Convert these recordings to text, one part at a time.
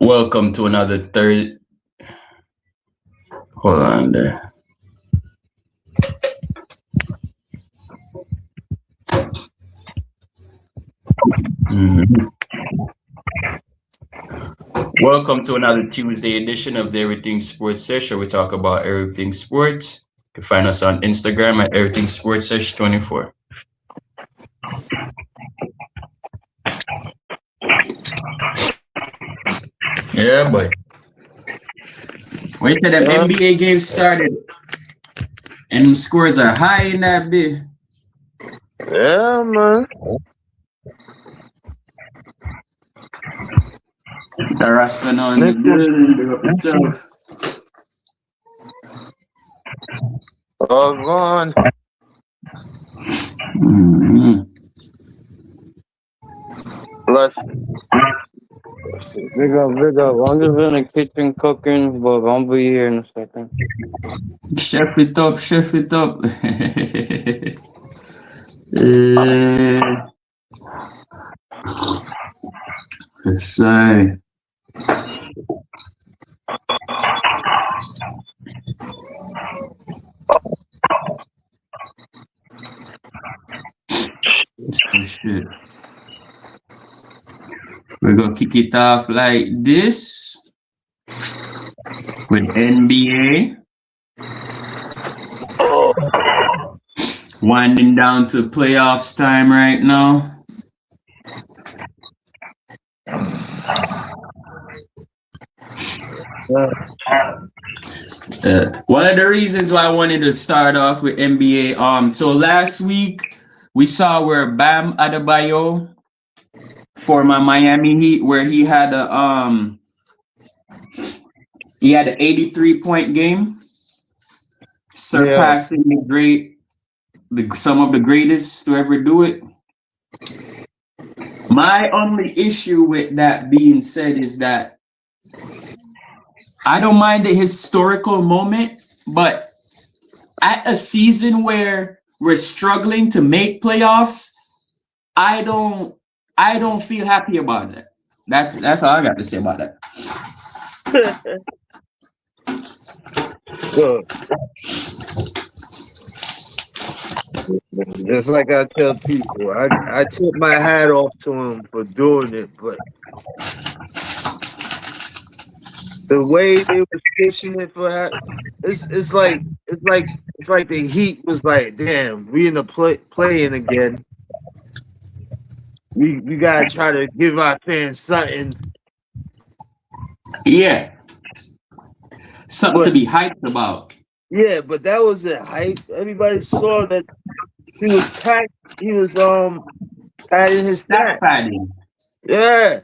Welcome to another third. Hold on there. Mhm. Welcome to another Tuesday edition of the Everything Sports Sesh, where we talk about everything sports. You can find us on Instagram at Everything Sports Sesh 24. Yeah, boy. Wait till them Yeah, NBA games started and them scores are high in that bit. yeah, man. The Rasta now in the Nigga, building. Big up yourself. all gone. Mhm. Bless you. Big up, big up. I'm just in the kitchen cooking, but I'll be here in a second. Chef it up, chef it up. Eh, let's say. Shit. We're gonna kick it off like this with NBA. Winding down to playoffs time right now. One of the reasons why I wanted to start off with NBA. So last week we saw where Bam Adebayo for my Miami Heat, where he had an 83-point game, surpassing some of the greatest to ever do it. My only issue with that being said is that I don't mind the historical moment, but at a season where we're struggling to make playoffs, I don't feel happy about it. That's all I got to say about that. Look, just like I tell people, I tip my hat off to him for doing it, but the way they was pitching it for that, it's like the Heat was like, damn, we in the playing again. We gotta try to give our fans something. Yeah, something to But be hyped about. yeah, but that was a hype. Everybody saw that he was packed. He was padding his Stat stats. padding. Yeah,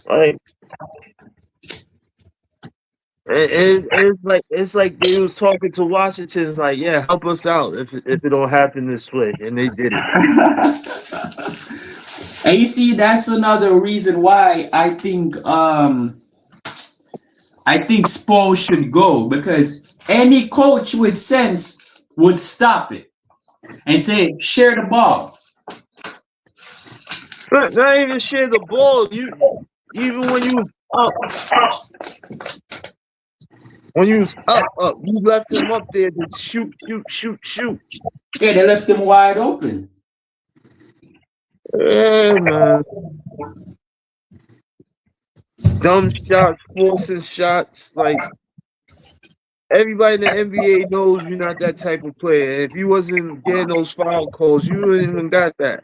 like it's like they was talking to Washington. It's like, yeah, help us out if it don't happen this way, and they did it. And you see, that's another reason why I think Spo should go, because any coach with sense would stop it and say, share the ball. Not even share the ball. Even when you was up, you left him up there to shoot. Yeah, they left him wide open. Yeah, man. Dumb shots, forcing shots. Like, everybody in the NBA knows you're not that type of player. If you wasn't getting those foul calls, you wouldn't even got that.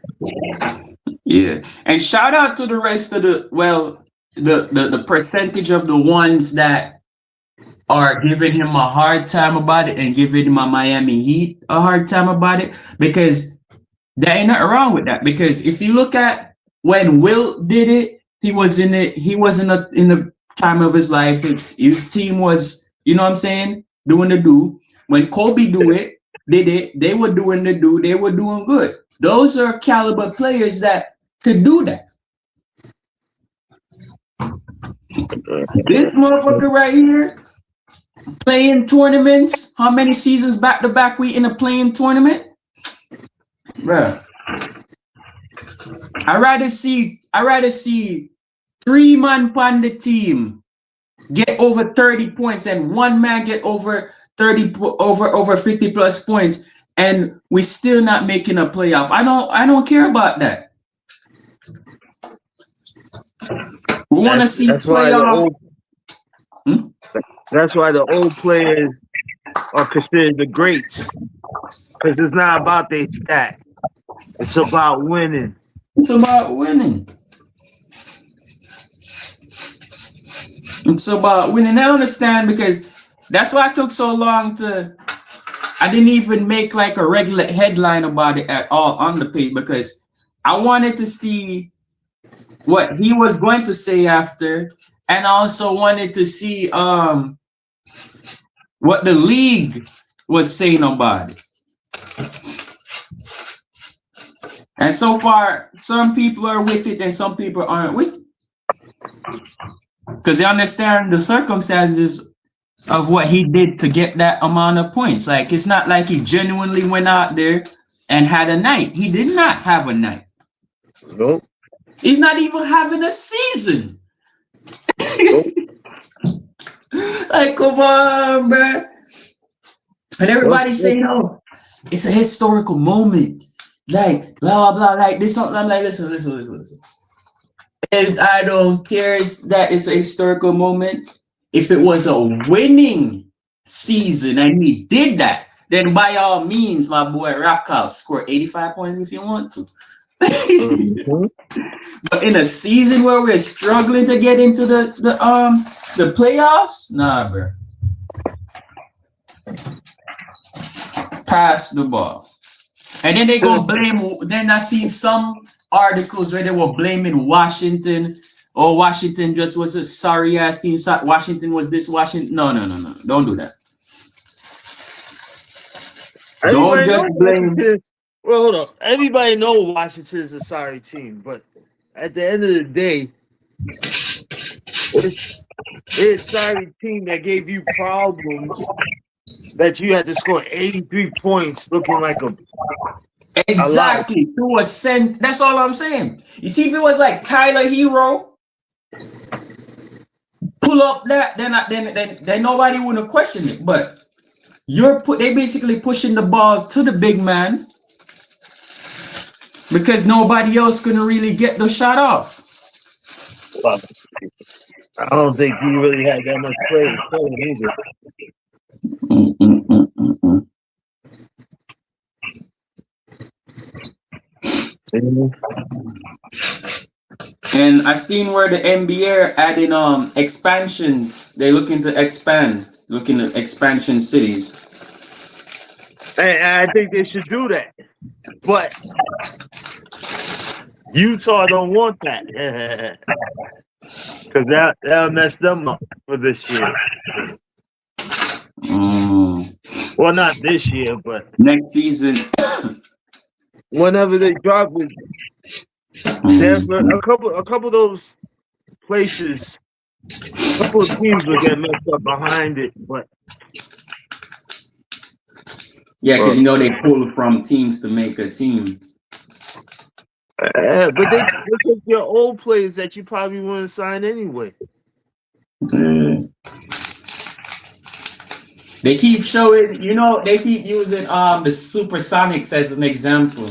Yeah. And shout out to the rest of the percentage of the ones that are giving him a hard time about it and giving my Miami Heat a hard time about it, because there ain't nothing wrong with that. Because if you look at when Will did it, he wasn't in the time of his life. His team was, you know what I'm saying, doing the do. When Kobe did it, they were doing the do, they were doing good. Those are caliber players that could do that. This motherfucker right here, playing tournaments. How many seasons back to back we in a playing tournament? Bruh. I rather see 3 man on the team get over 30 points and 1 man get over 50 plus points, and we still not making a playoff. I don't care about that. We want to see That's why playoff. that's why the old players are considered the greats, because it's not about their stats. It's about winning. It's about winning. It's about winning. I understand, because that's why I took so long to. I didn't even make like a regular headline about it at all on the page, because I wanted to see what he was going to say after, and I also wanted to see what the league was saying about it. And so far, some people are with it and some people aren't with it, because they understand the circumstances of what he did to get that amount of points. Like, it's not like he genuinely went out there and had a night. He did not have a night. Nope. He's not even having a season. Nope. Like, come on, man. And everybody's saying, "Oh, it's a historical moment." Like, blah, blah, blah, like this. I'm like, listen. And I don't care that it's a historical moment. If it was a winning season and he did that, then by all means, my boy, rock out, score 85 points if you want to. But in a season where we're struggling to get into the playoffs, nah, bro. Pass the ball. And then they go blame. Then I seen some articles where they were blaming Washington. Oh, Washington just was a sorry ass team. Washington was this. Washington. No. Don't do that. Don't just blame. Well, hold up. Everybody knows Washington is a sorry team, but at the end of the day, it's a sorry team that gave you problems that you had to score 83 points looking like a exactly to a cent. That's all I'm saying. You see, if it was like Tyler Hero pull up that, then nobody wouldn't question it. But they basically pushing the ball to the big man because nobody else couldn't really get the shot off. Well, I don't think he really had that much play either. And I seen where the NBA are adding expansion. They're looking to expand, looking at expansion cities. And I think they should do that, but Utah don't want that because that'll mess them up for this year. Well, not this year, but next season. Whenever they drop it, Denver, a couple of those places, a couple of teams will get messed up behind it, but yeah, because you know they pull from teams to make a team. But they take your old players that you probably wouldn't sign anyway. They keep showing, they keep using the Supersonics as an example.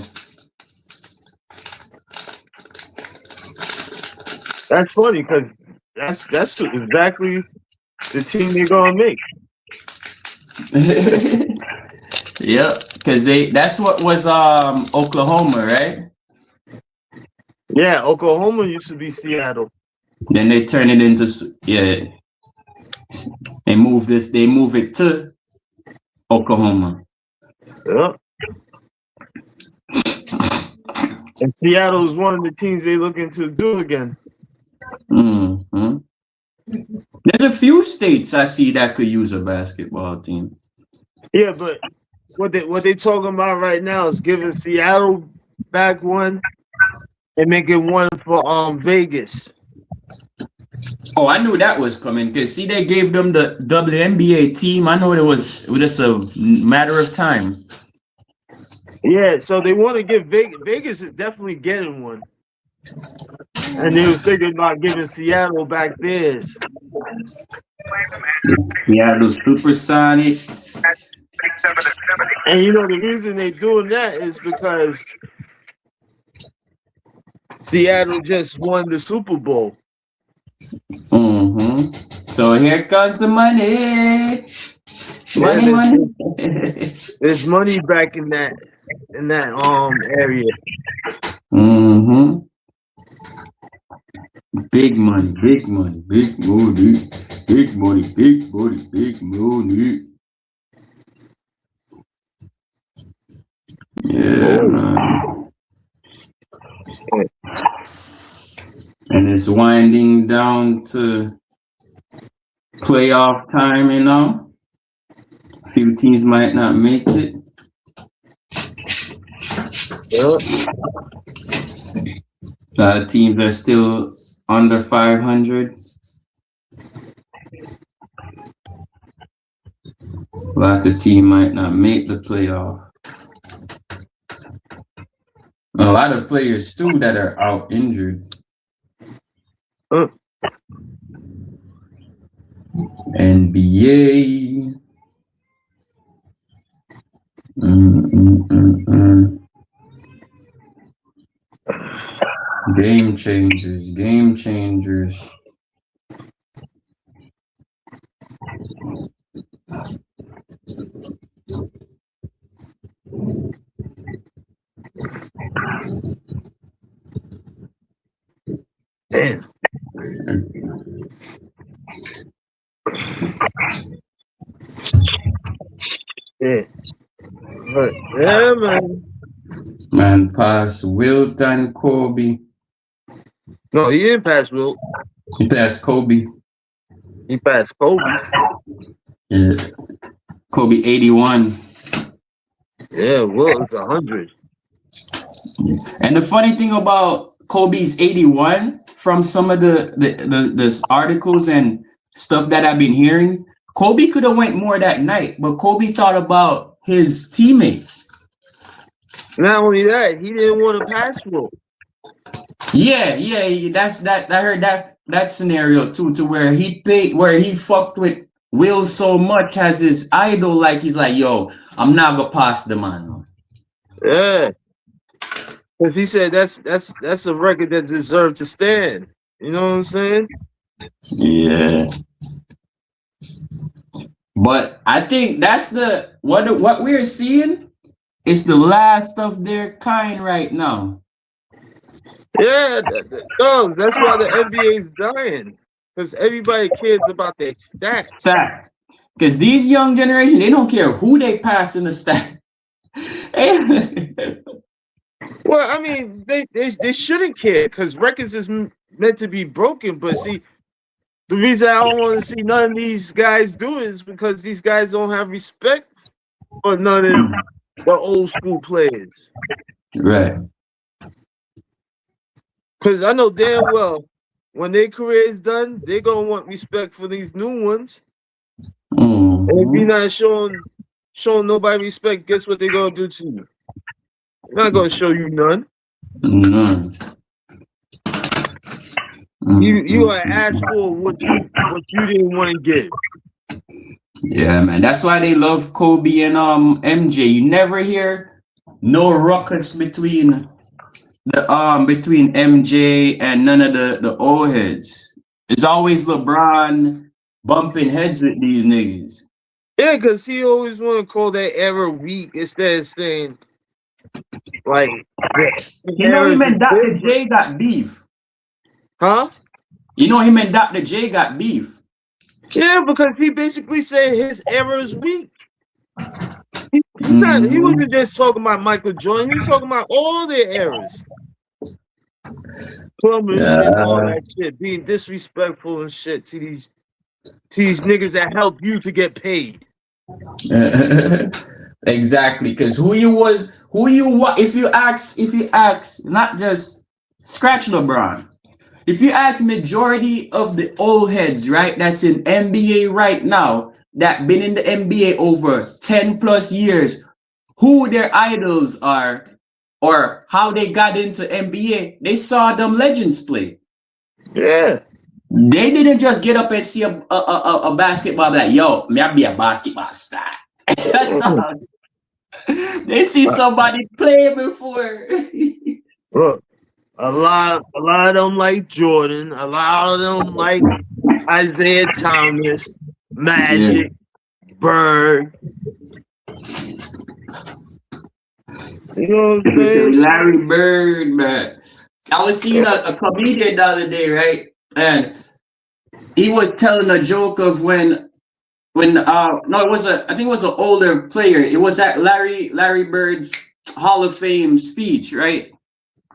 That's funny because that's exactly the team they're gonna make. Yeah, because that's what was Oklahoma, right? Yeah, Oklahoma used to be Seattle. Then they turn it into They move it to Oklahoma. Yep. And Seattle is one of the teams they're looking to do again. Mm-hmm. There's a few states I see that could use a basketball team. Yeah, but what they talking about right now is giving Seattle back one and making one for Vegas. Oh, I knew that was coming because see, they gave them the WNBA team. I know it was just a matter of time. Yeah, so they want to give Vegas is definitely getting one. And they was thinking about giving Seattle back theirs. Yeah, those Supersonics. And you know the reason they doing that is because Seattle just won the Super Bowl. Mm-hmm. So here comes the money. Money, money. There's money back in that area. Mm-hmm. Big money, big money, big money, big money, big money, big money. Yeah, man. And it's winding down to playoff time, you know. Few teams might not make it. Yeah. A lot of teams are still under 500. A lot of teams might not make the playoff. A lot of players too that are out injured. NBA. Game changers, game changers. Damn. Yeah. But, yeah, man. Man, pass Wilt and Kobe. No, he didn't pass Wilt. He passed Kobe. He passed Kobe. Yeah. Kobe 81. Yeah, Wilt is 100. And the funny thing about Kobe's 81, from some of the articles and stuff that I've been hearing, Kobe could have went more that night, but Kobe thought about his teammates. Not only that, he didn't want to pass Wilt. Yeah, that's that. I heard that scenario too, to where he fucked with Will so much as his idol, like he's like, yo, I'm not gonna pass the man. Yeah. Because he said that's a record that deserved to stand. You know what I'm saying? Yeah. But I think that's what we're seeing is the last of their kind right now. Yeah, no, that's why the NBA is dying. Because everybody cares about their stats. Because these young generation, they don't care who they pass in the stat. Well, I mean, they shouldn't care because records is meant to be broken. But see, the reason I don't want to see none of these guys do it is because these guys don't have respect for none of the old school players. Right. Because I know damn well when their career is done, they're gonna want respect for these new ones. Mm-hmm. And if you're not showing nobody respect, guess what they're gonna do to you? They're not gonna show you none. None. You are asked for what you didn't want to give. Yeah, man. That's why they love Kobe and MJ. You never hear no ruckus between MJ and none of the old heads. It's always LeBron bumping heads with these niggas. Yeah, because he always want to call that era weak instead of saying like you know him and Dr. J got beef. Huh? You know him and Dr. J got beef. Yeah, because he basically said his era is weak. He wasn't just talking about Michael Jordan. He was talking about all their eras. Plumbers and all that shit, being disrespectful and shit to these niggas that help you to get paid. Exactly, because if you ask, not just scratch LeBron. If you ask majority of the old heads, right, that's in NBA right now, that been in the NBA over 10 plus years, who their idols are or how they got into NBA, they saw them legends play. Yeah. They didn't just get up and see a basketball like, yo, me I be a basketball star. That's not. They see somebody play before. Look, a lot of them like Jordan. A lot of them like Isaiah Thomas, Magic, Bird. You know what I'm saying? Larry Bird, man. I was seeing a comedian the other day, right? And he was telling a joke of when no, it was I think it was an older player. It was at Larry Bird's Hall of Fame speech, right?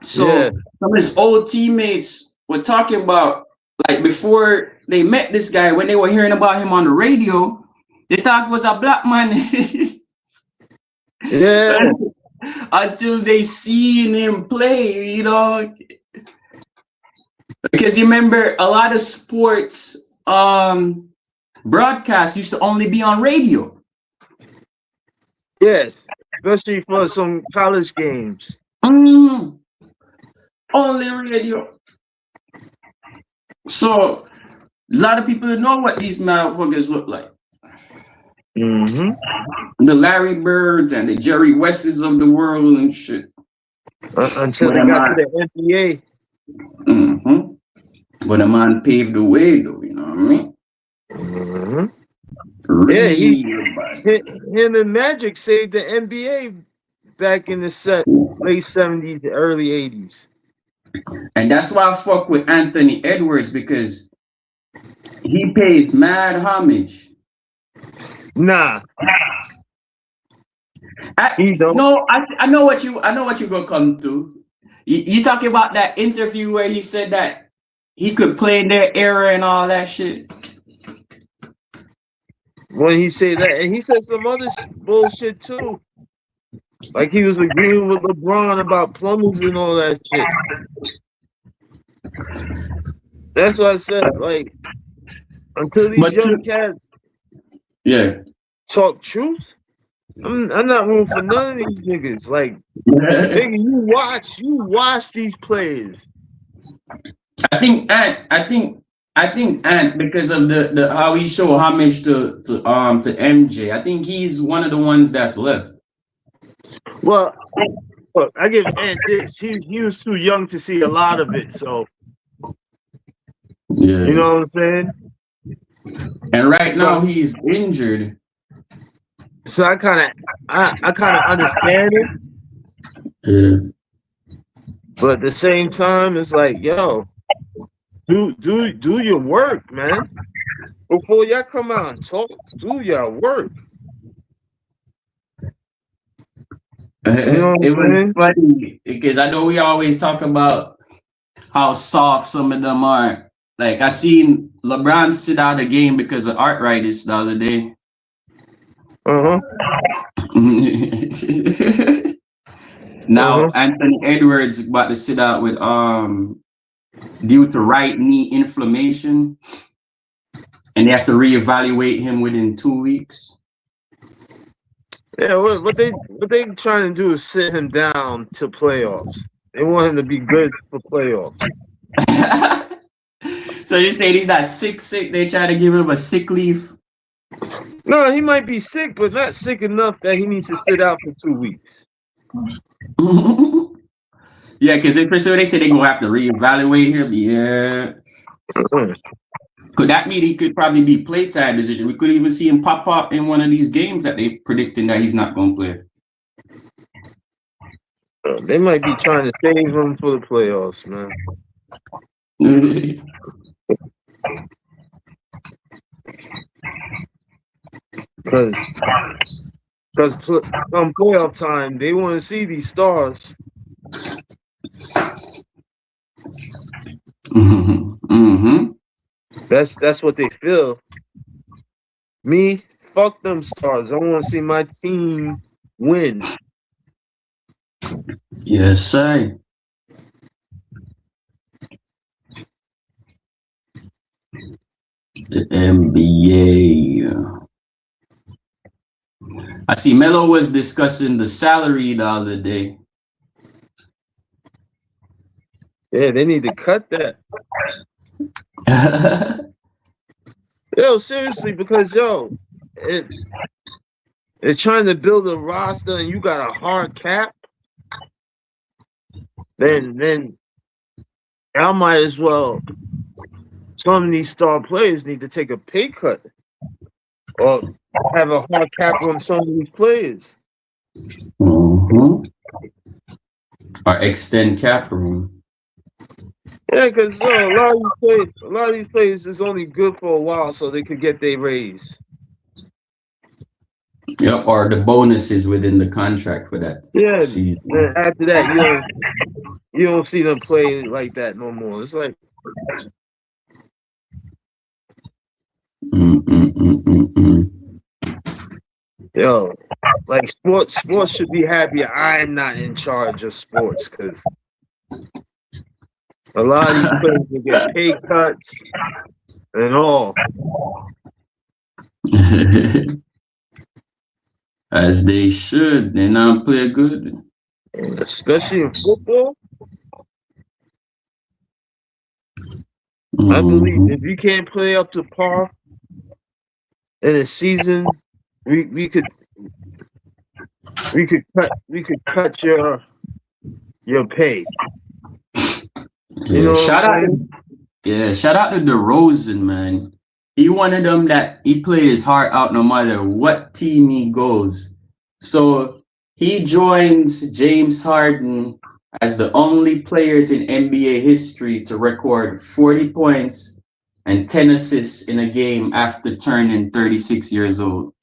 So Yeah. some of his old teammates were talking about, like, before they met this guy, when they were hearing about him on the radio, they thought he was a black man. Yeah. Until they seen him play, you know. Because you remember a lot of sports broadcasts used to only be on radio. Yes. Especially for some college games. Only radio. So a lot of people don't know what these motherfuckers look like. Mm-hmm. The Larry Birds and the Jerry Wests of the world and shit. Until they got to the NBA. Mm-hmm. But the man paved the way, though, you know what I mean? Mm-hmm. Really, Him and Magic saved the NBA back in the late 70s, early 80s. and that's why I fuck with Anthony Edwards, because he pays mad homage. Nah. I know what you gonna come to. You talking about that interview where he said that he could play in their era and all that shit. When he said that, and he said some other bullshit too. Like he was agreeing with LeBron about plumbers and all that shit. That's what I said. Like, until these young cats talk truth, I'm not rooting for none of these niggas. Like, nigga, you watch these players. I think Ant, because of the how he showed homage to MJ, I think he's one of the ones that's left. Well, look, I give Ant this. He was too young to see a lot of it, so yeah, you know what I'm saying? And right now he's injured. So I kind of understand it. Yeah. But at the same time, it's like, yo, do your work, man. Before y'all come out and talk, do your work. You know It was funny because I know we always talk about how soft some of them are. Like, I seen LeBron sit out a game because of arthritis the other day. Now Anthony Edwards about to sit out with due to right knee inflammation, and they have to reevaluate him within 2 weeks. Yeah, what they trying to do is sit him down to playoffs. They want him to be good for playoffs. So you say he's not sick? They try to give him a sick leave? No, he might be sick, but not sick enough that he needs to sit out for 2 weeks. Yeah, because especially when they say they're gonna have to reevaluate him. Yeah. Could that mean he could probably be playtime decision? We could even see him pop up in one of these games that they predicting that he's not gonna play. They might be trying to save him for the playoffs, man. Because come playoff time, they want to see these stars. That's what they feel. Me, fuck them stars. I want to see my team win. Yes, sir. The NBA. I see Melo was discussing the salary the other day. Yeah, they need to cut that. Yo, seriously, because they're trying to build a roster and you got a hard cap, then I might as well. Some of these star players need to take a pay cut or have a hard cap on some of these players. Mhm. Or extend cap room. Yeah, because a lot of these players is only good for a while, so they could get their raise. Yep, or the bonuses within the contract for that Yeah. season. Then after that, you don't see them play like that no more. It's like, yo, like sports should be happy I'm not in charge of sports, because a lot of these players will get pay cuts and all. As they should. They not play good. Especially in football. I believe if you can't play up to par in a season, we could cut your pay. You know, shout out to DeRozan, man. He one of them that he plays his heart out no matter what team he goes. So he joins James Harden as the only players in NBA history to record 40 points and 10 assists in a game after turning 36 years old.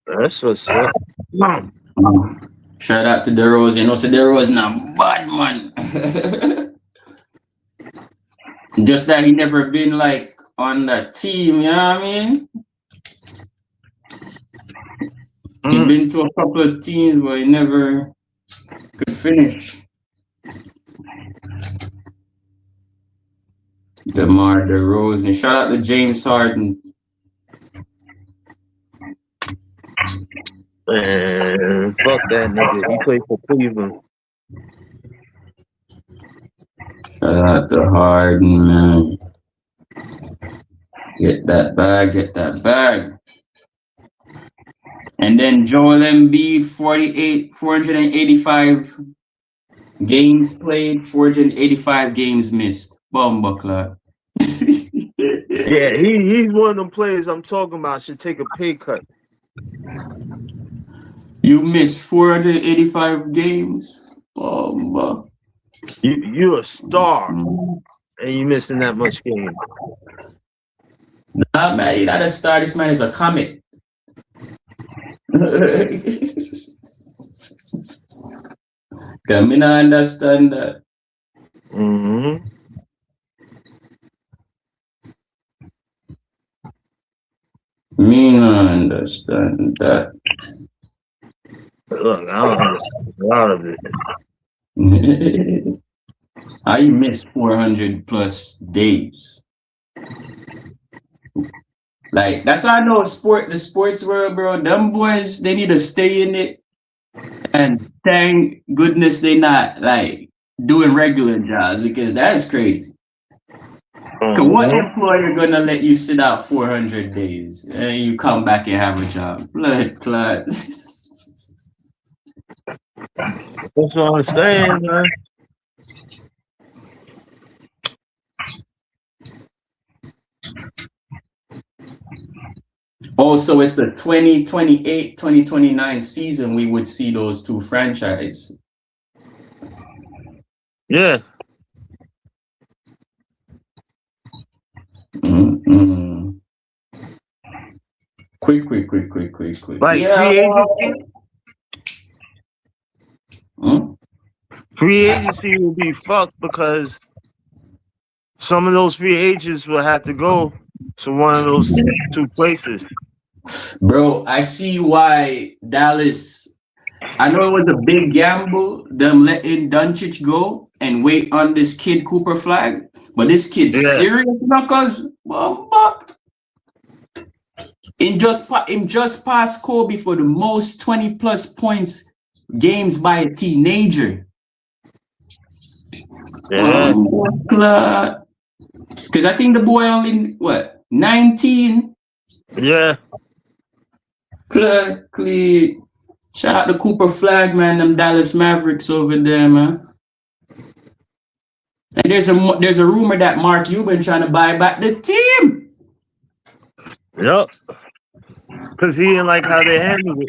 That's what's up. Shout out to DeRozan. Also, DeRozan a bad man. Just that he never been like on that team, you know what I mean? He been to a couple of teams, but he never could finish. DeMar DeRozan. Shout out to James Harden. Man, fuck that nigga. He played for Cleveland. Shout out to Harden, man. Get that bag. And then Joel Embiid, 485 games played, 485 games missed. Bumbleclad. Yeah, he's one of them players I'm talking about should take a pay cut. You missed 485 games? You a star and you missing that much game. Nah, man, you not a star. This man is a comet. Can me not understand that? Mm-hmm. Me not understand that. Look, I don't understand a lot of it. I missed 400 plus days. Like, that's how I know the sports world, bro. Them boys, they need to stay in it. And thank goodness they not like doing regular jobs, because that's crazy. So what employer gonna let you sit out 400 days and you come back and have a job? Blood clot. That's what I'm saying, man. Also, it's the 2028-2029 season we would see those two franchises. Yeah. Quick. Like free agency. Free agency will be fucked because some of those free agents will have to go to one of those two places. Bro, I see why Dallas. I know it was a big gamble, them letting Doncic go and wait on this kid Cooper Flag, but this kid's serious because him just passed Kobe for the most 20 plus points games by a teenager. Yeah. Because I think the boy only, what, 19? Yeah. Clearly. Shout out to Cooper Flag, man, them Dallas Mavericks over there, man. And there's a rumor that Mark Cuban trying to buy back the team. Yep. Because he didn't like how they handled it.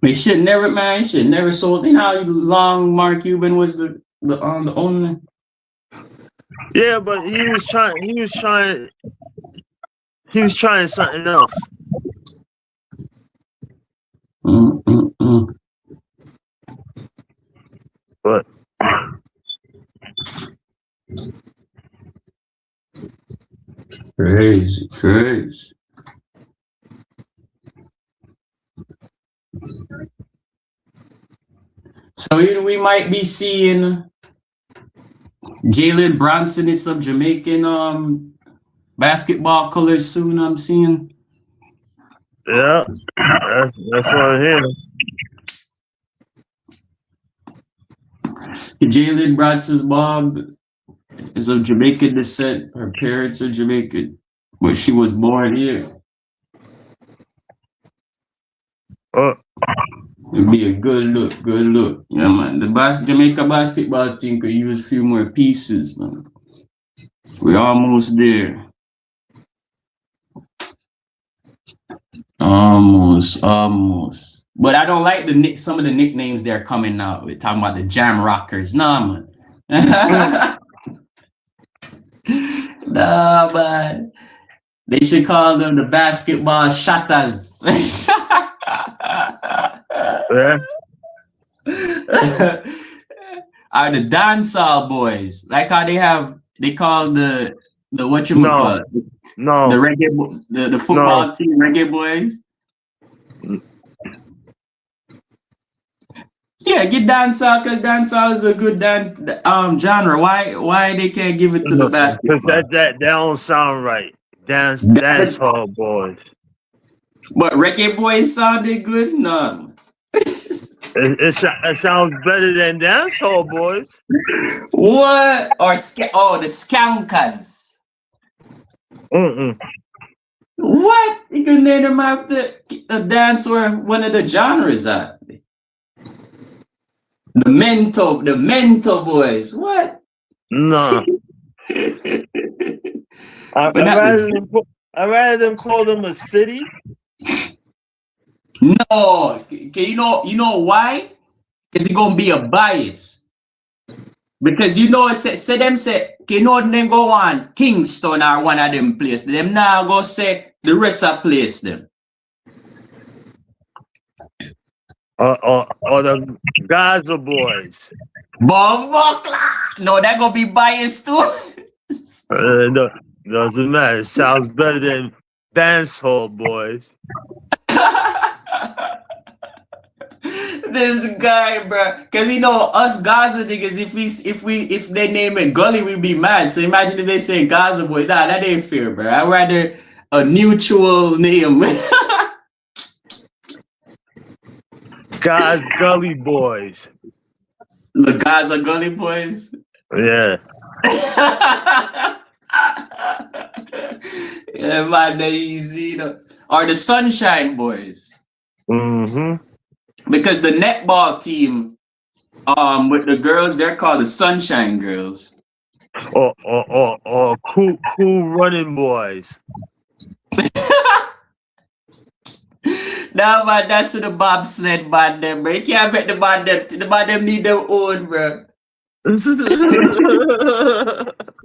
He should never sold. You know how long Mark Cuban was the owner? Yeah, but he was trying something else. But crazy. So we might be seeing Jalen Brunson in some Jamaican basketball colors soon. I'm seeing. yeah, that's what I'm hearing. Jalen Brunson's mom is of Jamaican descent. Her parents are Jamaican, but she was born here. It'd be a good look. Yeah, man. The Jamaica basketball team could use a few more pieces, man. We're almost there. Almost. But I don't like some of the nicknames they're coming out with. Talking about the Jam Rockers. Nah, man. Nah, man. They should call them the basketball shatters. Yeah. Are the dancehall boys. Like how they call the what you call it? No. The reggae the football team reggae boys. Yeah, get dancehall because dancehall is a good genre. Why they can't give it to the basketball? Because that don't sound right. Dancehall boys. But reggae boys sounded good? No. It sounds better than dancehall boys. What? Or the Skankers. What? You can name them after a dance or one of the genres are. The Mento boys. What? No. I'd rather them call them a city. No. Okay, you know why? Because it's gonna be a bias. Because you know say them go on Kingston or one of them places. Them now go say the rest of place them. Or the Gaza boys. No, that gonna be biased too. No, doesn't matter. It sounds better than dancehall boys. This guy, bro, cause you know us Gaza niggas. If they name it Gully, we be mad. So imagine if they say Gaza boy. Nah, that ain't fair, bro. I'd rather a neutral name. Gaza Gully boys. The Gaza Gully boys. Yeah. Yeah, man, they easy. Or the Sunshine Boys. Because the netball team, with the girls, they're called the Sunshine Girls. Or cool running boys. Nah, man, that's for the bobsled band them, bro. You can't bet the band them need their own, bro.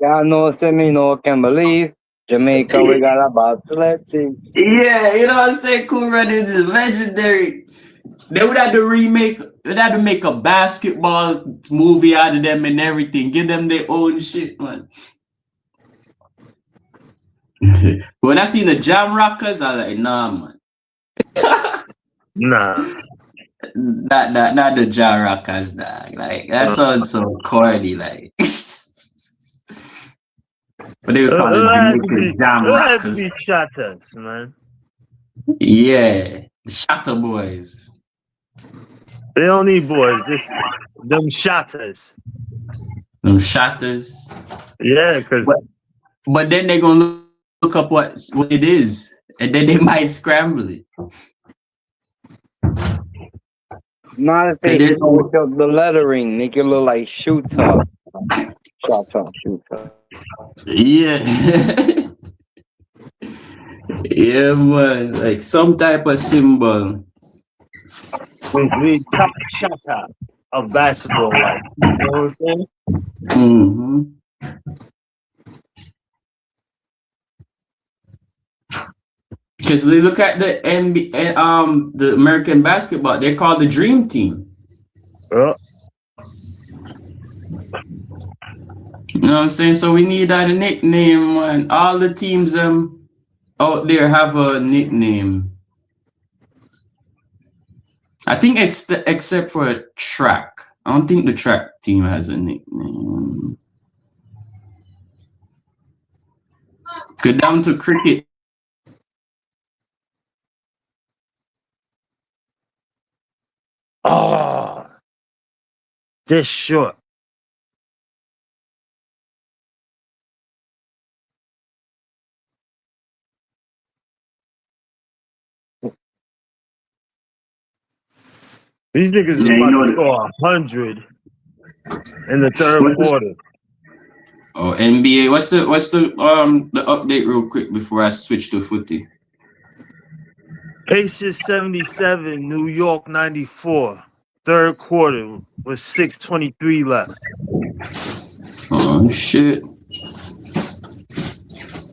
Y'all know, me no can believe Jamaica, we got a bobsled team. Yeah, you know what I'm saying? Cool Runnings is legendary. They would have to make a basketball movie out of them and everything. Give them their own shit, man. When I seen the Jam Rockers, I was like, nah, man. Nah. Not the Jam Rockers, dog. Like, that sounds so corny, like. But they would call it Jam Rockers. Be shatters, man. Yeah, the Shatter Boys. They don't need boys. Just them shotters. Them shatters. Yeah, because But then they're gonna look up what it is, and then they might scramble it. Not if they switch up the lettering, make it look like shoot top. Shot top, shoot top. Yeah. Yeah, man. Like some type of symbol. we top shotter of basketball. Like, you know what I'm saying? Mm-hmm. Because they look at the NBA, the American basketball, they're called the Dream Team. Yeah. You know what I'm saying? So we need that nickname, man. All the teams out there have a nickname. I think it's except for track. I don't think the track team has a nickname. Go down to cricket. Oh, just short. These niggas is Yeah, you about know to it. score 100 in the third quarter. Oh, NBA. What's the update real quick before I switch to footy? Pacers 77, New York 94. Third quarter with 6:23 left. Oh shit.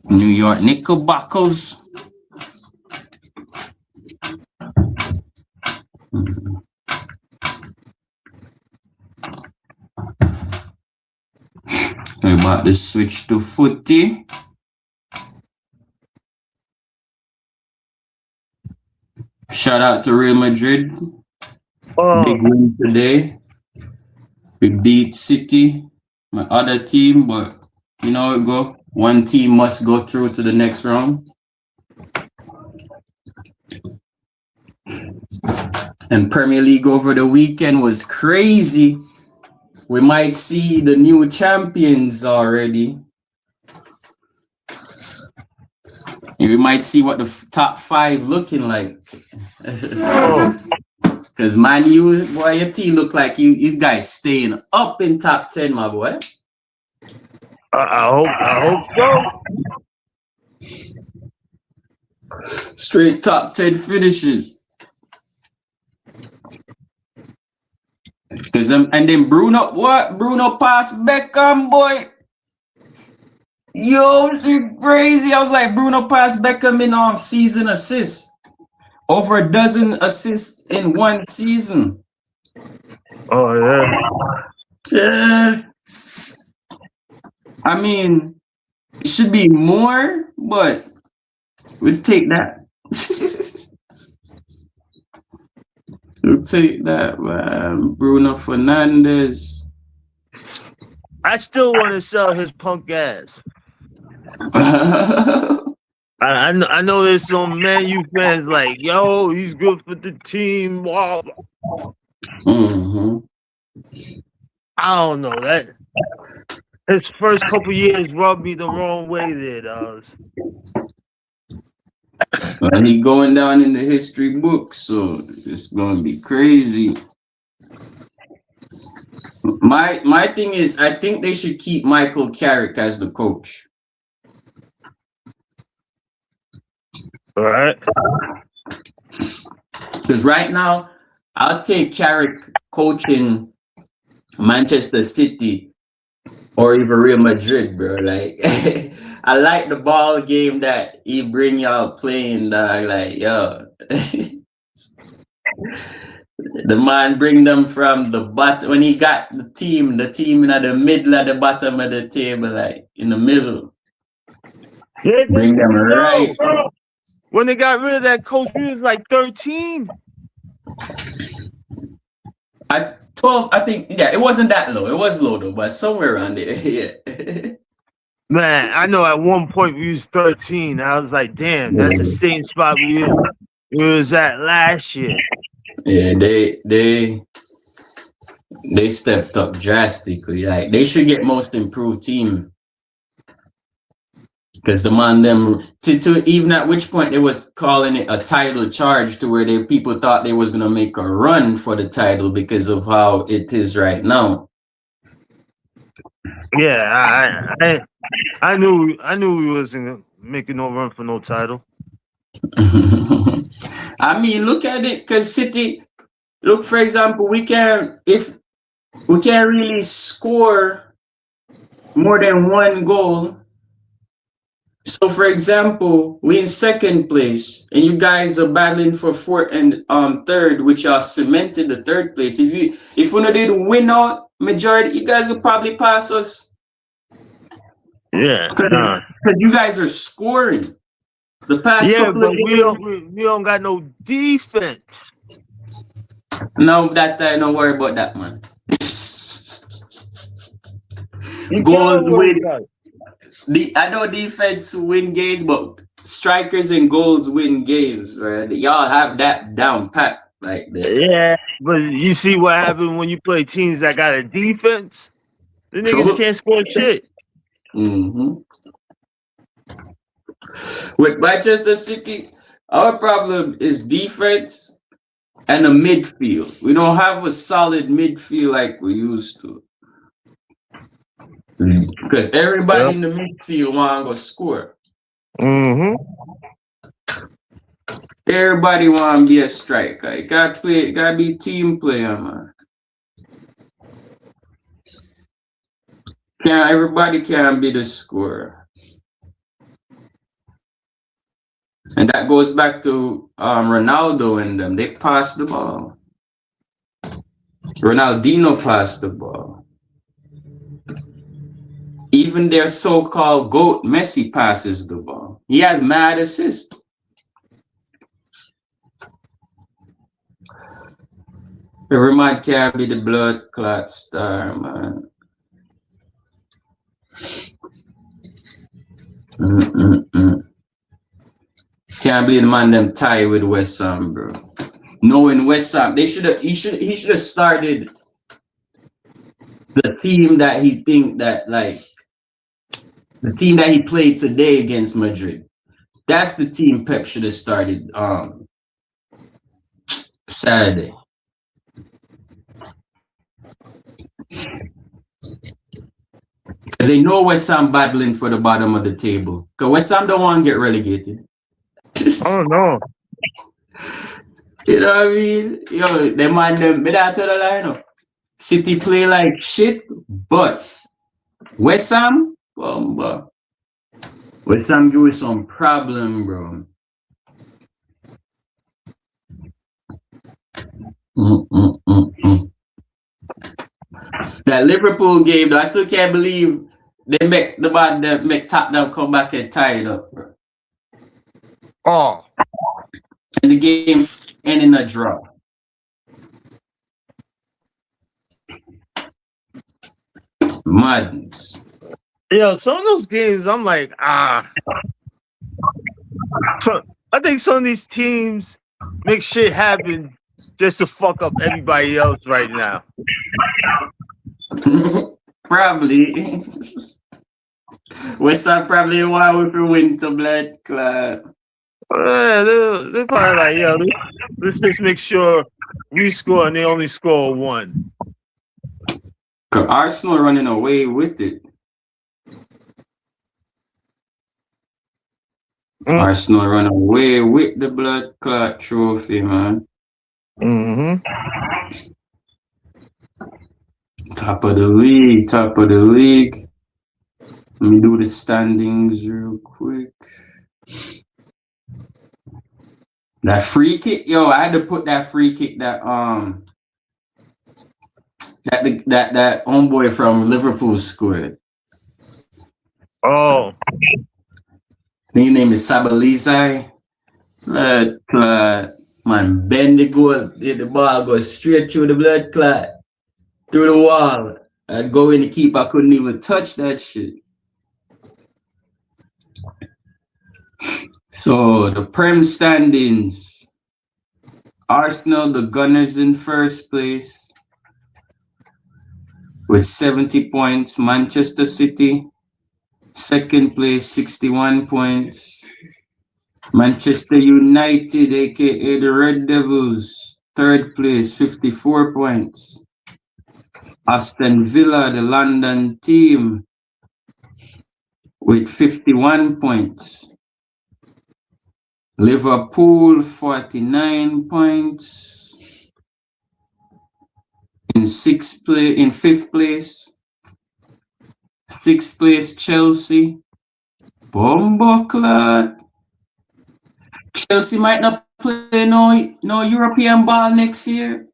New York Knickerbockers. We're about to switch to footy. Shout out to Real Madrid. Big win today. We beat City, my other team, but you know how it go. One team must go through to the next round. And Premier League over the weekend was crazy. We might see the new champions already. We might see what the top 5 looking like. Because man, boy, your team look like you guys staying up in top 10, my boy. I hope so. Straight top 10 finishes. Cause and then Bruno passed Beckham, boy. Yo, it's crazy. I was like, Bruno passed Beckham in season assists. Over a dozen assists in one season. Oh yeah. Yeah. I mean, it should be more, but we'll take that. We'll take that, man. Bruno Fernandes. I still want to sell his punk ass. I know there's some Man U fans like, yo, he's good for the team. Wow. Mm-hmm. I don't know that. His first couple years rubbed me the wrong way there, dogs. Well, he going down in the history books, so it's gonna be crazy. My thing is, I think they should keep Michael Carrick as the coach. All right. Because right now, I'll take Carrick coaching Manchester City or even Real Madrid, bro. Like, I like the ball game that he bring y'all playing, dog. Like, yo. The man bring them from the bottom. When he got the team in the middle of the bottom of the table, like, in the middle. Yeah, Bring them right. bro. When they got rid of that coach, he was like 13. At 12, I think, yeah, it wasn't that low. It was low though, but somewhere around there. Yeah. Man, I know at one point we was 13. I was like, damn, that's the same spot we was at last year. Yeah, they stepped up drastically. Like they should get most improved team. Because the man them to even at which point they was calling it a title charge to where people thought they was gonna make a run for the title because of how it is right now. Yeah, I knew we wasn't making no run for no title. I mean, look at it, because City. Look, for example, we can't really score more than one goal. So, for example, we in second place, and you guys are battling for fourth and third, which are cemented the third place. If we did win out majority, you guys would probably pass us. Yeah, Because you guys are scoring. The past couple but of we don't got no defense. No, that I don't worry about that, man. Goals win. I know defense win games, but strikers and goals win games, right? Y'all have that down pat like that. Yeah, but you see what happened when you play teams that got a defense? The niggas can't score shit. Mm-hmm. With Manchester City, our problem is defense and a midfield. We don't have a solid midfield like we used to. Because everybody in the midfield want to score. Mm-hmm. Everybody want to be a striker. You gotta be team player, man. Everybody can be the scorer. And that goes back to Ronaldo and them. They pass the ball. Ronaldinho passed the ball. Even their so-called GOAT, Messi, passes the ball. He has mad assists. Every man can be the blood clot star, man. Can't believe the man them tie with West Ham, bro. Knowing West Ham, he should have started the team that he think that like the team that he played today against Madrid. That's the team Pep should have started Saturday. Because they know West Ham battling for the bottom of the table. Because West Ham don't want to get relegated. Oh no. You know what I mean? Yo, they man them mid out of the lineup. City play like shit, but West Ham, West Ham give us some problem, bro. That Liverpool game, though, I still can't believe they make Tottenham come back and tie it up, bro. Oh. And the game ended in a draw. Madness. Yo, some of those games, I'm like, So, I think some of these teams make shit happen just to fuck up everybody else right now. Probably. West Ham probably want to win the blood clot. They're probably like, yo, let's just make sure we score and they only score one. Arsenal running away with it. Arsenal run away with the blood clot trophy, man. Mm-hmm. Top of the league. Let me do the standings real quick. That free kick, yo, I had to put that free kick that homeboy from Liverpool scored. Oh. His name is Sabalizai. Blood clot. Man, bend the goal, the ball goes straight through the blood clot. Through the wall. I'd go in the keeper, I couldn't even touch that shit. So the Prem standings. Arsenal, the Gunners in first place with 70 points. Manchester City, second place, 61 points. Manchester United, aka the Red Devils, third place, 54 points. Aston Villa, the London team, with 51 points. Liverpool, 49 points. In fifth place. Sixth place, Chelsea. Bumbleclad. Chelsea might not play no European ball next year.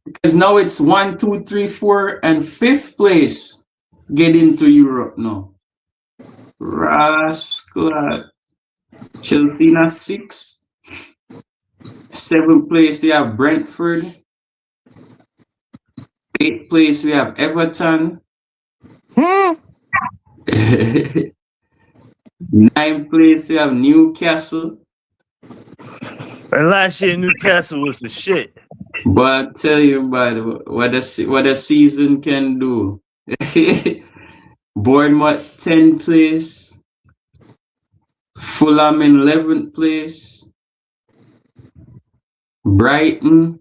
Because now it's 1, 2, 3, 4, and fifth place get into Europe now. Rascal. Chelsea na 6. Seventh place we have Brentford. Eighth place we have Everton. Ninth place we have Newcastle. And last year Newcastle was the shit. But I tell you about what a season can do. Bournemouth 10th place. Fulham in 11th place. Brighton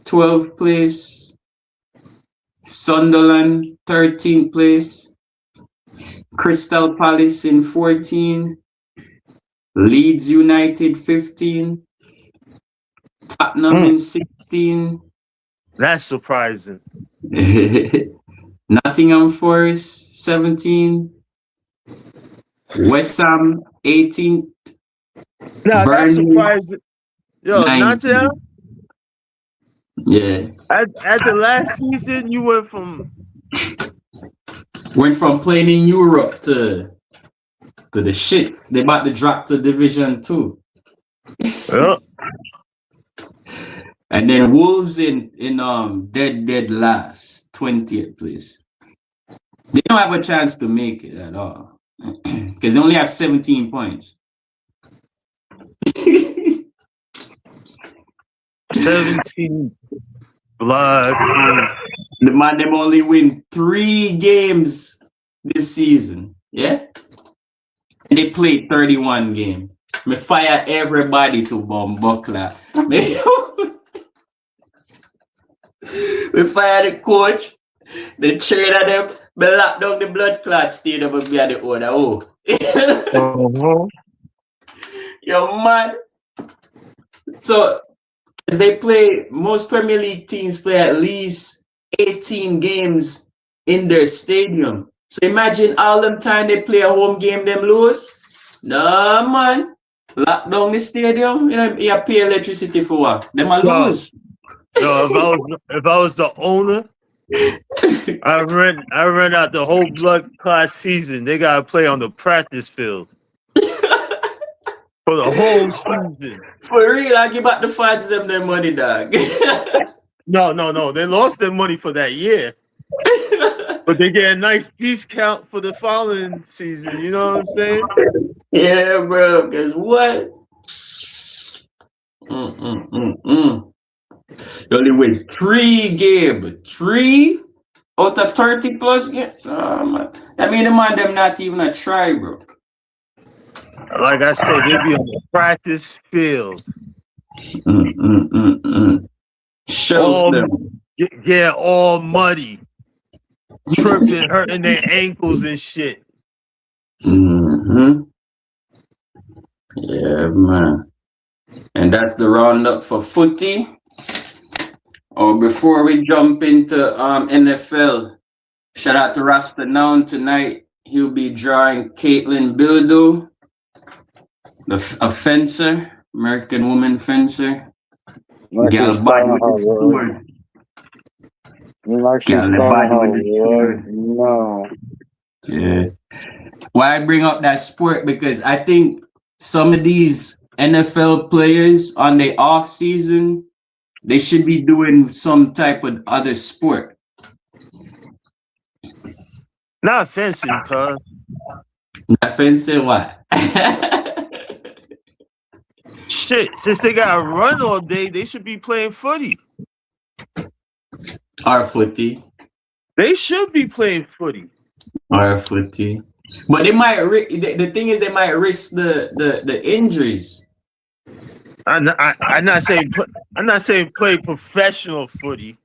12th place. Sunderland 13th place. Crystal Palace in 14. Leeds United 15. Tottenham in 16. That's surprising. Nottingham Forest 17. West Ham 18th. No, that's surprising. Yo, 19. Nottingham. Yeah. At the last season, you went from playing in Europe to the shits. They about to drop to Division 2. Yep. And then Wolves in dead last, 20th place. They don't have a chance to make it at all. Because they only have 17 points. 17 blood. The man them only win 3 games this season. Yeah? And they played 31 games. Me fire everybody to Bumbleclad. We fire the coach, the trainer them, me lock down the blood clot stadium and be at the owner. Yo, man. So, as they play, most Premier League teams play at least 18 games in their stadium. So imagine all them time they play a home game, them lose. Nah, man. Lock down the stadium, you pay electricity for what? Them a lose. No, if I was the owner, I rent out the whole blood class season. They gotta play on the practice field for the whole season. For real, I give back the fans them their money, dog. No. They lost their money for that year. But they get a nice discount for the following season. You know what I'm saying? Yeah, bro. Cause what? You only win 3 games. 3 out of 30 plus games. Oh, man. That mean the man them not even a try, bro. Like I said, they be on the practice field. Show them. Get all muddy. Tripping, hurting their ankles and shit. Yeah, man. And that's the roundup for footy. Before we jump into NFL, shout out to Rasta Noun tonight. He'll be drawing Caitlin Bildo, a fencer, American woman fencer. Gal body with the sword. No. Yeah. Why I bring up that sport? Because I think some of these NFL players on their off season, they should be doing some type of other sport. Not fencing, cuz. Not fencing, what? Shit, since they got to run all day, they should be playing footy. Or footy. They should be playing footy. Or footy. But they might. The thing is, they might risk the injuries. I'm not saying play professional footy.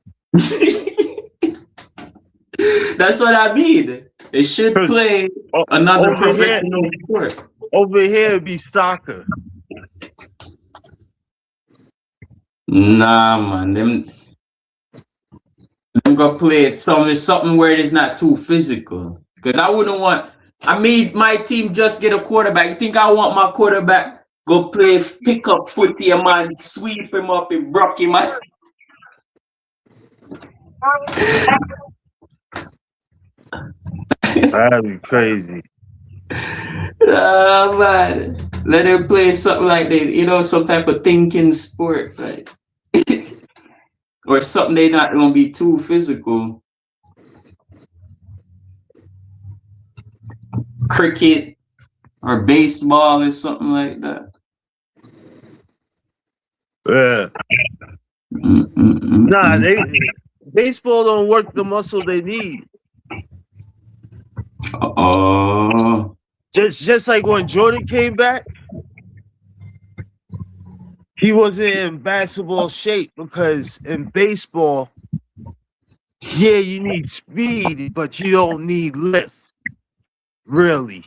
That's what I mean. They should play another professional sport. Over here, it'd be soccer. Nah, man. Them go play something where it's not too physical. Because I wouldn't want. I made my team just get a quarterback. You think I want my quarterback go play pick up footy and man sweep him up and broke him out? That'd be crazy. Oh man, let them play something like that, some type of thinking sport, like, or something they not gonna be too physical. Cricket or baseball or something like that. Yeah. Nah, baseball don't work the muscle they need. Oh. Just like when Jordan came back, he wasn't in basketball shape because in baseball, yeah, you need speed, but you don't need lift. Really.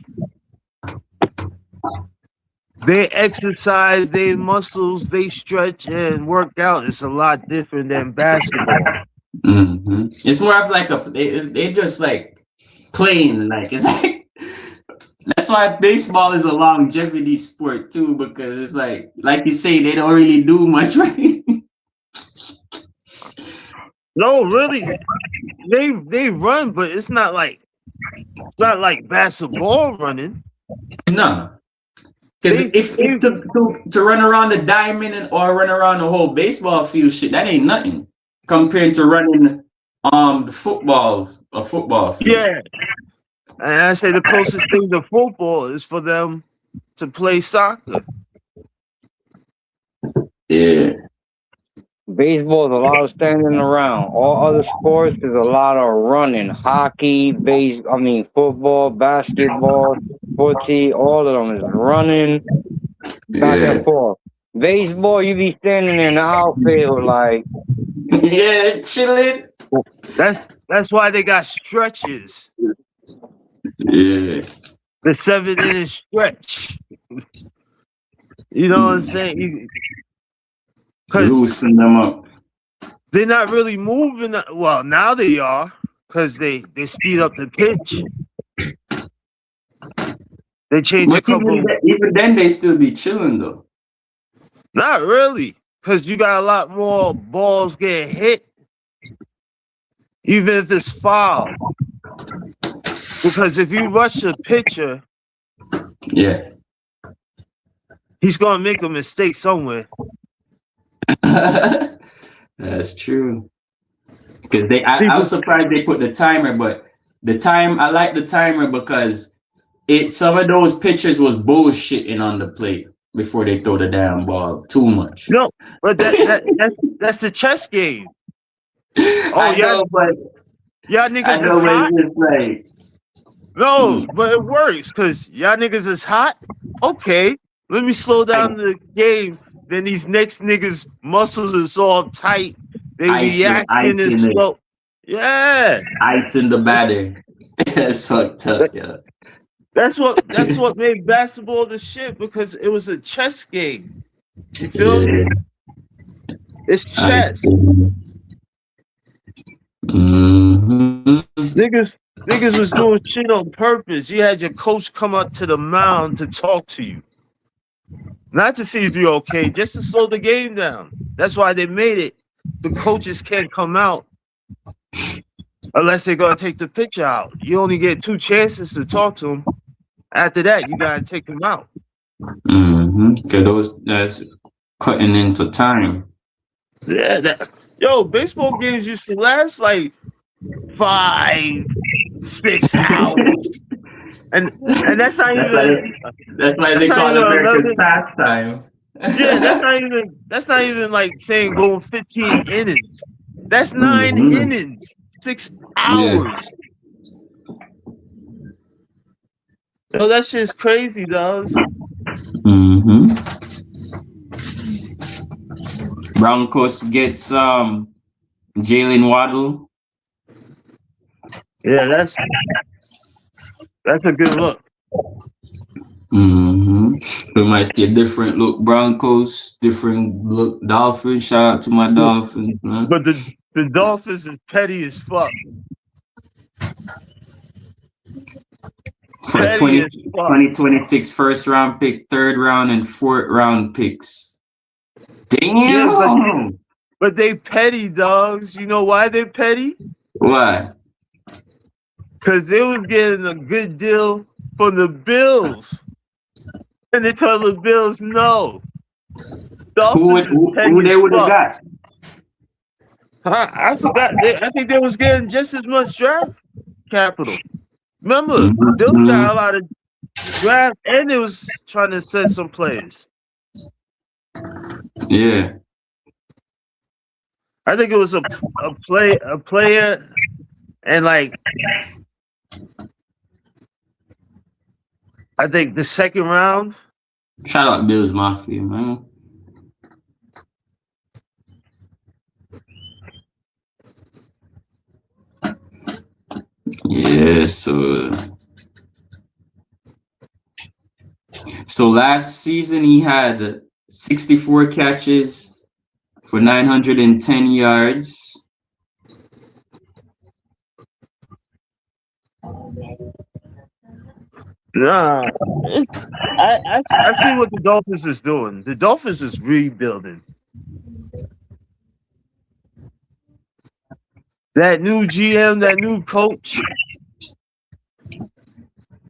They exercise, they muscles, they stretch and work out. It's a lot different than basketball. Mm-hmm. It's more of like they just like playing, like it's like that's why baseball is a longevity sport too, because it's like you say, they don't really do much, right? No, really, they run, but it's not like basketball running. No, because if to run around the diamond or run around the whole baseball field, shit, that ain't nothing compared to running a football field. Yeah, and I say the closest thing to football is for them to play soccer. Yeah. Baseball is a lot of standing around. All other sports is a lot of running. Hockey, football, basketball, footy, all of them is running back and forth. Baseball, you be standing in the outfield like yeah, chilling. That's why they got stretches. Yeah. The 7-inch stretch. You know what I'm saying? Loosen them up. They're not really moving. Well, now they are, because they speed up the pitch. They change a couple. Even then, they still be chilling though. Not really, because you got a lot more balls getting hit, even if it's foul. Because if you rush the pitcher, yeah, he's gonna make a mistake somewhere. That's true. Because I was surprised they put the timer, but I like the timer because some of those pitchers was bullshitting on the plate before they throw the damn ball too much. No, but that's the chess game. I know, but y'all niggas is hot. Like, no, but it works because y'all niggas is hot. Okay, let me slow down the game. Then these next niggas' muscles is all tight. They reaction is slow. Yeah. Ice in the batter. That's fucked up, yeah. That's what made basketball the shit, because it was a chess game. You feel me? It's chess. Mm-hmm. Niggas was doing shit on purpose. You had your coach come up to the mound to talk to you. Not to see if you're okay, just to slow the game down. That's why they made it. The coaches can't come out unless they're going to take the pitcher out. You only get 2 chances to talk to them. After that, you got to take them out. Mm-hmm. That's cutting into time. Yeah. Baseball games used to last like 5-6 hours. And that's not even. That's why they call it American pastime. Yeah, that's not even like saying going 15 innings. That's 9 Mhm. innings, 6 Yeah. hours. Yo, that shit's crazy, dogs. hmm Broncos gets Jalen Waddle. Yeah, that's a good look. We might see a different look Broncos, different look Dolphins. Shout out to my Dolphins, man. But the Dolphins is petty as fuck. For Petty as fuck. 2026 first round pick, third round, and fourth round picks. Damn. Yeah, but they petty, dogs. You know why they petty? Why? Because they was getting a good deal from the Bills. And they told the Bills no. Dolphins is petty Who they as would have fuck. got? I forgot. I think they was getting just as much draft capital. Remember, they Mhm. got a lot of draft, and they was trying to send some players. Yeah. I think it was a player, and like I think the second round. Shout out Bills Mafia, man. Yeah, so last season he had 64 catches for 910 yards. Nah, I see what the Dolphins is doing. The Dolphins is rebuilding. That new GM, that new coach,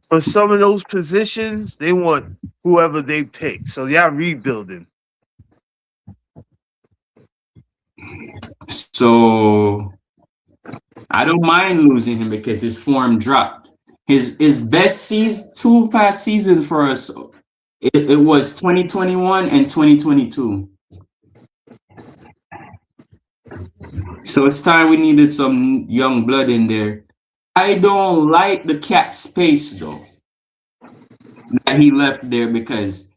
for some of those positions, they want whoever they pick. So y'all rebuilding. So I don't mind losing him because his form dropped. His best season, 2 past seasons for us, it was 2021 and 2022. So it's time we needed some young blood in there. I don't like the cap space though that he left there because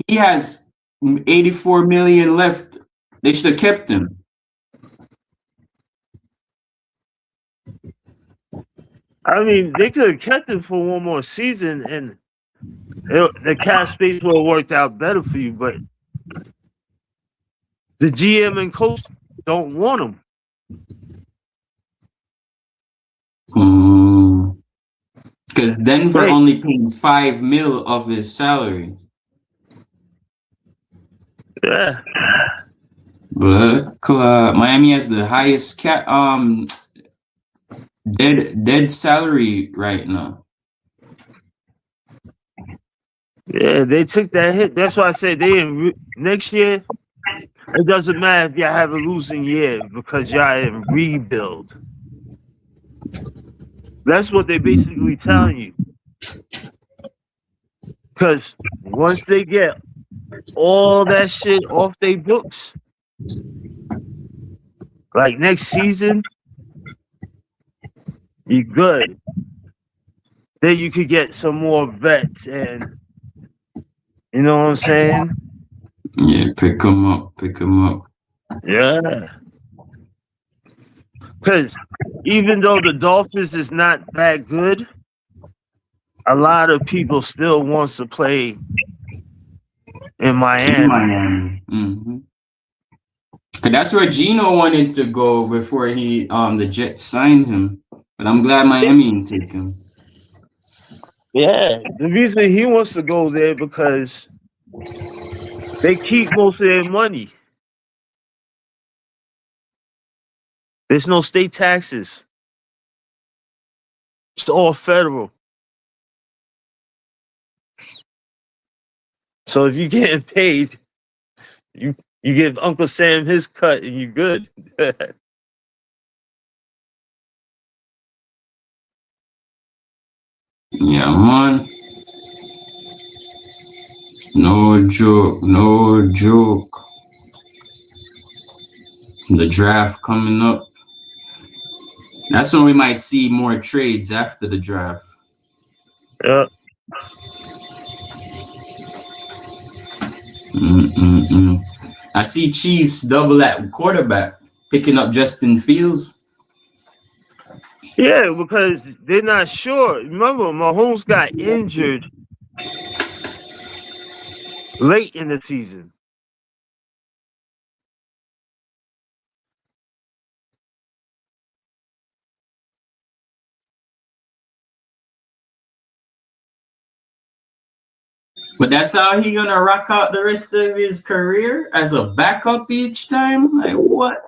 he has 84 million left. They should have kept him. I mean, they could have kept him for one more season, and the cap space would have worked out better for you. But the GM and coach don't want him. Because Denver Right. only paid 5 mil of his salary. Yeah, But Miami has the highest dead salary right now. yeah, they took that hit. That's why I said next year. It doesn't matter if y'all have a losing year because y'all in rebuild. That's what they basically telling you. Because once they get all that shit off their books, like next season, you good. Then you could get some more vets, and you know what I'm saying? Yeah, pick him up. Yeah. Because even though the Dolphins is not that good, a lot of people still wants to play in Miami. Cause that's where Gino wanted to go before the Jets signed him. But I'm glad Miami didn't take him. Yeah, the reason he wants to go there because they keep most of their money. There's no state taxes. It's all federal. So if you're getting paid, you give Uncle Sam his cut and you good. Yeah, man. No joke. No joke. The draft coming up. That's when we might see more trades after the draft. Yeah. Mm-mm-mm. I see Chiefs double at quarterback, picking up Justin Fields. Yeah, because they're not sure. Remember, Mahomes got injured late in the season. But that's how he gonna rock out the rest of his career as a backup each time. Like what?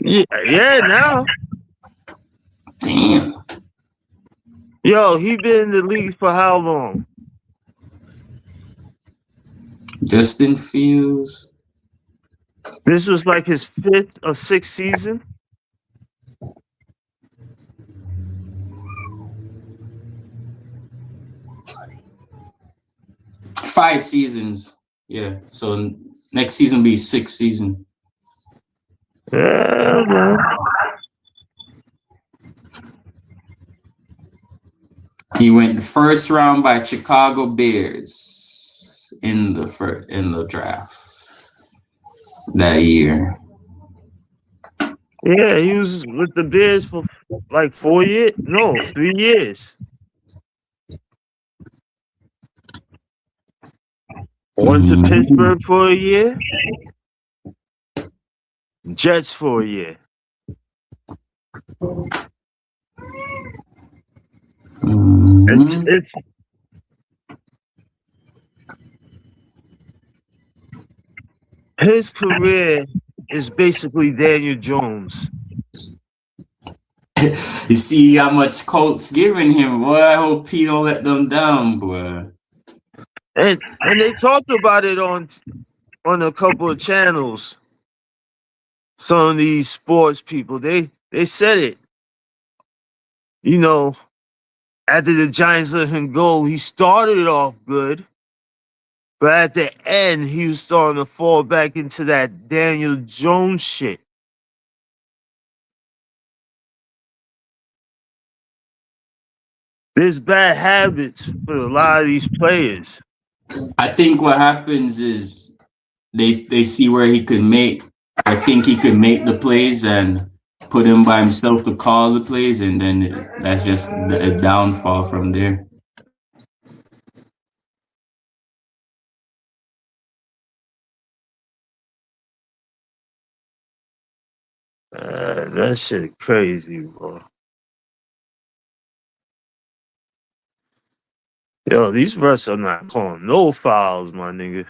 Yeah, now. Damn. Yo, he been in the league for how long? Justin Fields. This was like his 5th or 6th season. Five seasons. Yeah. So next season will be 6th season. Yeah, man. He went first round by Chicago Bears in the draft that year. Yeah, he was with the Bears for like 4 years. No, 3 years. Went to Pittsburgh for a year. Jets for a year. It's his career is basically Daniel Jones. You see how much Colts giving him, boy. I hope he don't let them down, boy. And they talked about it on a couple of channels. Some of these sports people, they said it. You know, after the Giants let him go, he started off good. But at the end, he was starting to fall back into that Daniel Jones shit. There's bad habits for a lot of these players. I think what happens is they see where he could make. I think he could make the plays and put him by himself to call the plays, and then that's just a downfall from there. That shit crazy, bro. Yo, these refs are not calling no fouls, my nigga.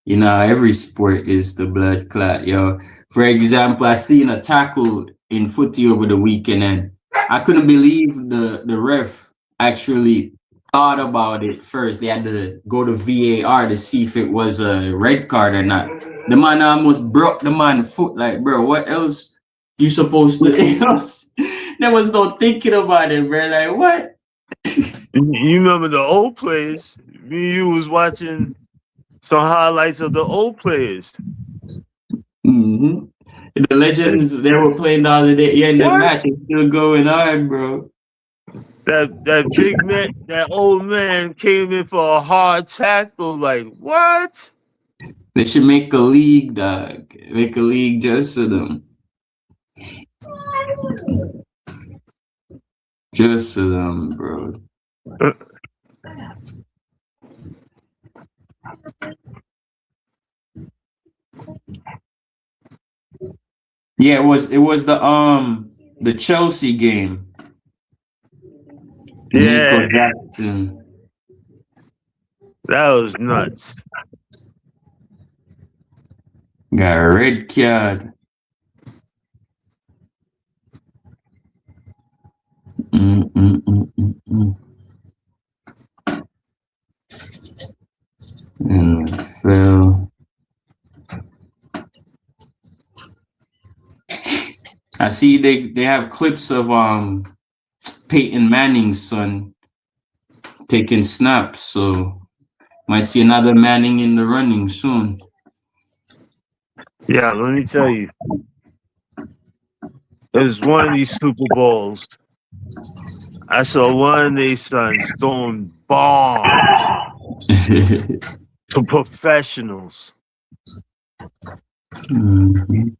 You know, every sport is the blood clot, yo. For example, I seen a tackle in footy over the weekend, and I couldn't believe the ref actually thought about it first. They had to go to VAR to see if it was a red card or not. The man almost broke the man's foot. Like, bro, what else you supposed to do? There was no thinking about it, bro. Like, what? You remember the old players? Me and you was watching some highlights of the old players. Mm-hmm. The legends, they were playing the other day. Yeah, in the match, it's still going on, bro. That big man, that old man came in for a hard tackle. Like, what? They should make a league, dog. Make a league just for them. Just for them, bro. Yeah, it was the Chelsea game. Yeah, Nico Jackson. that was nuts. Got a red card. NFL. I see they have clips of Peyton Manning's son taking snaps, so might see another Manning in the running soon. Yeah, let me tell you. It was one of these Super Bowls. I saw one of their sons throwing bombs to professionals. Mhm.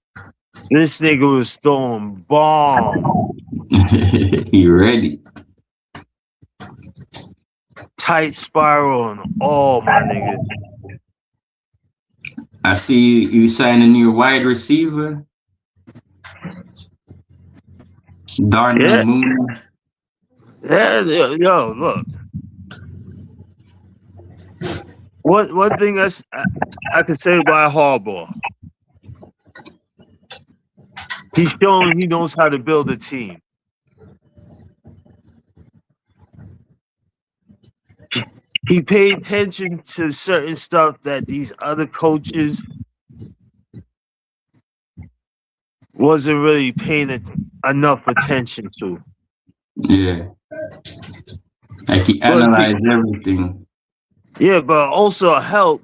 This nigga was throwing bombs. He ready. Tight spiral and all, my nigga. I see you sign a new wide receiver. Darnell Yeah. Mooney. Yeah, yo, look. One thing I could say about Harbaugh. He's showing he knows how to build a team. He paid attention to certain stuff that these other coaches wasn't really paying enough attention to. Yeah. Like he But analyzed everything. yeah, but also help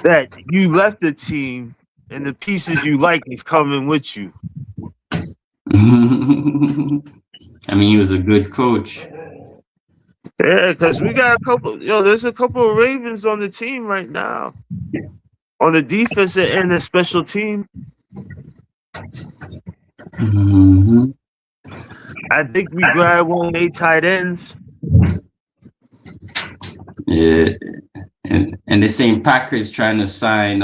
that you left the team and the pieces you like is coming with you. I mean, he was a good coach. Yeah, because we got a couple. There's a couple of Ravens on the team right now. On the defensive and the special team. Mhm. I think we grabbed one of their tight ends. Yeah. And the same Packers trying to sign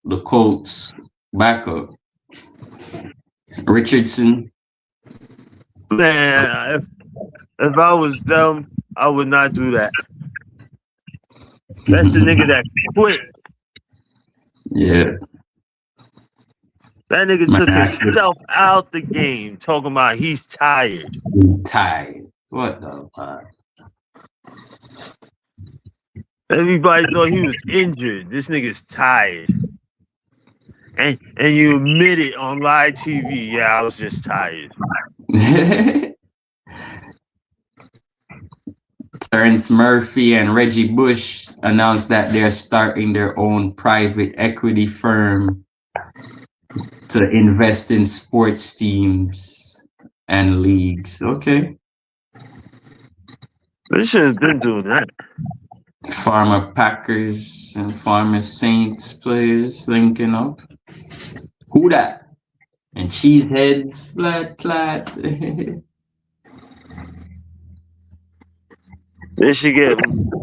the Colts backup. Richardson. Man, if I was them, I would not do that. That's the nigga that quit. Yeah. That nigga Man, took that's himself out the game, talking about he's tired. tired. What the fuck? Everybody thought he was injured. This nigga's tired. And you admit it on live TV. Yeah, I was just tired. Terrence Murphy and Reggie Bush announced that they're starting their own private equity firm to invest in sports teams and leagues. Okay. They should have been doing that. Former Packers and former Saints players linking up. Who that? And cheeseheads, blood clot. They should get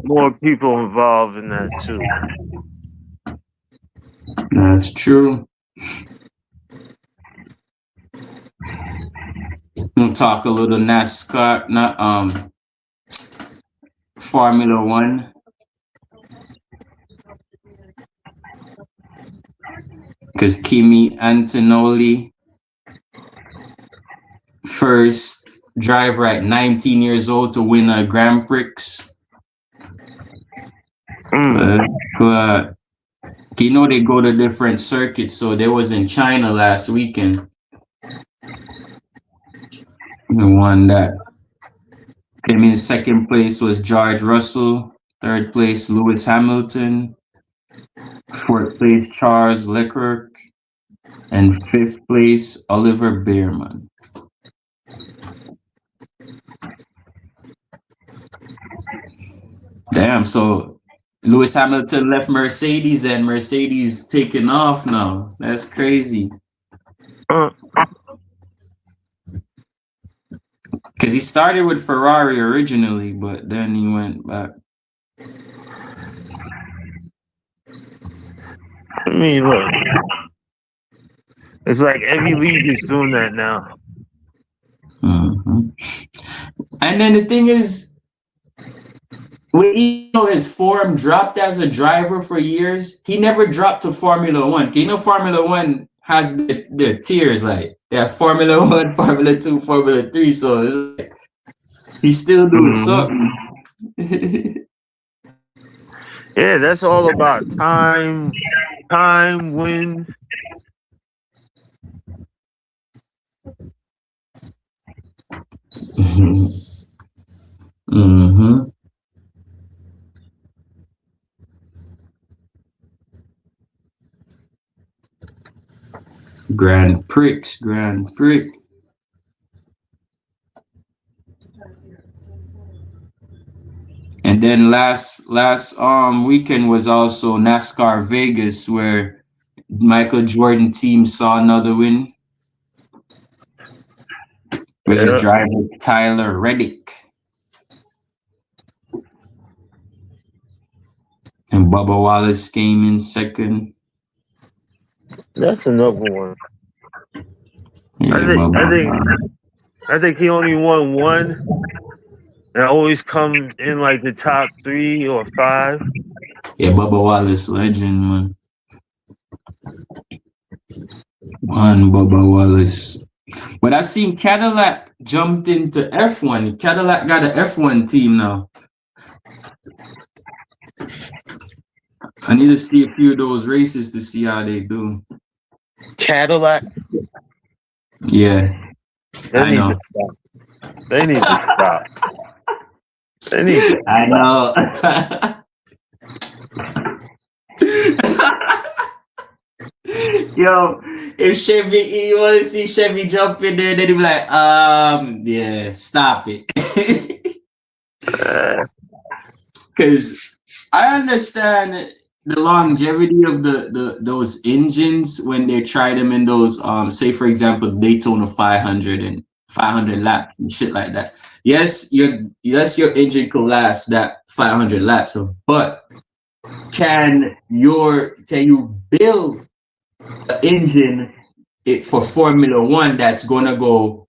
more people involved in that too. That's true. We'll talk a little NASCAR, not Formula One. Because Kimi Antonelli, first driver at 19 years old to win a Grand Prix. You know they go to different circuits, so they was in China last weekend. And won that. Came in second place was George Russell. Third place, Lewis Hamilton. Fourth place, Charles Leclerc. And fifth place, Oliver Bearman. Damn, so Lewis Hamilton left Mercedes and Mercedes taking off now. That's crazy. Because he started with Ferrari originally, but then he went back. I mean, look. It's like every league is doing that now. Mm-hmm. And then the thing is, when his form dropped as a driver for years, he never dropped to Formula One. You know, Formula One has the tiers, like they have Formula One, Formula 2, Formula 3. So it's like he's still doing something. Yeah, that's all about time, wins. Mm-hmm. Grand Prix. And then last weekend was also NASCAR Vegas, where Michael Jordan team saw another win with his Yeah. driver Tyler Reddick. And Bubba Wallace came in second. That's another one. Yeah, I think he only won one. And always come in like the top 3 or 5. Yeah, Bubba Wallace, legend, man. One Bubba Wallace. But I seen Cadillac jumped into F1. Cadillac got an F1 team now. I need to see a few of those races to see how they do. Cadillac. Yeah, I know. They need to stop. They need to I know. Yo, if Chevy, you want to see Chevy jump in there, then he be like, yeah, stop it. Because I understand the longevity of those engines when they try them in those, say for example, Daytona 500 and 500 laps and shit like that. Yes, your engine could last that 500 laps, but can you build an engine for Formula One that's gonna go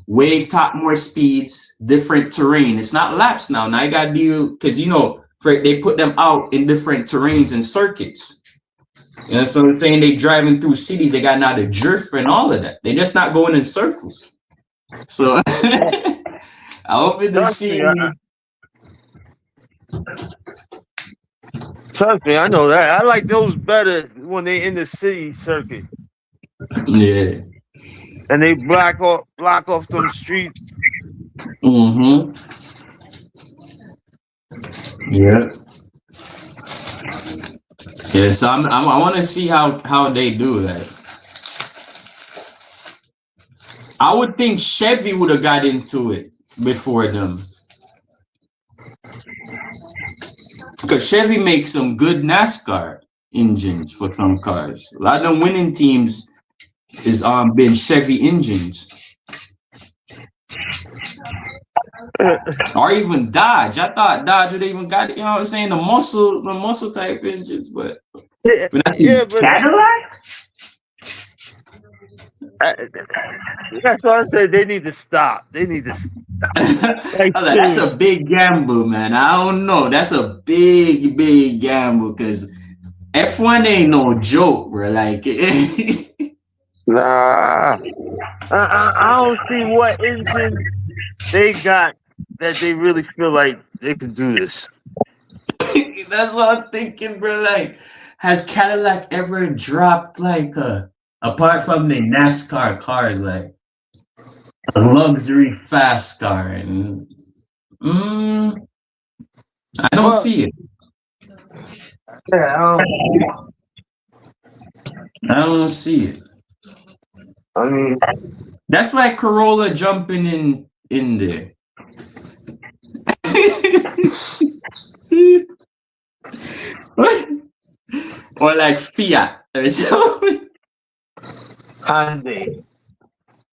way top more speeds, different terrain? It's not laps now. Now you gotta do, because they put them out in different terrains and circuits. So I'm saying they driving through cities, they got now the drift and all of that. They're just not going in circles. So I hope to see. Trust me, I know that. I like those better when they in the city circuit. Yeah. And they block off them streets. Mm-hmm. Yeah. Yeah, so I want to see how they do that. I would think Chevy would have got into it before them. Because Chevy makes some good NASCAR engines for some cars. A lot of them winning teams is been Chevy engines. Or even Dodge. I thought Dodge would even got it, you know what I'm saying? The muscle type engines, but Cadillac? That's why I said they need to stop. They need to stop. That's a big gamble, man. I don't know. That's a big gamble, because F1 ain't no joke, bro. Like, nah. I don't see what engine they got that they really feel like they can do this. That's what I'm thinking, bro. Like, has Cadillac ever dropped like apart from the NASCAR cars, like a luxury fast car? And I don't see it. Yeah, I don't see it. I mean, that's like Corolla jumping in there. Or like Fiat or something. Hyundai,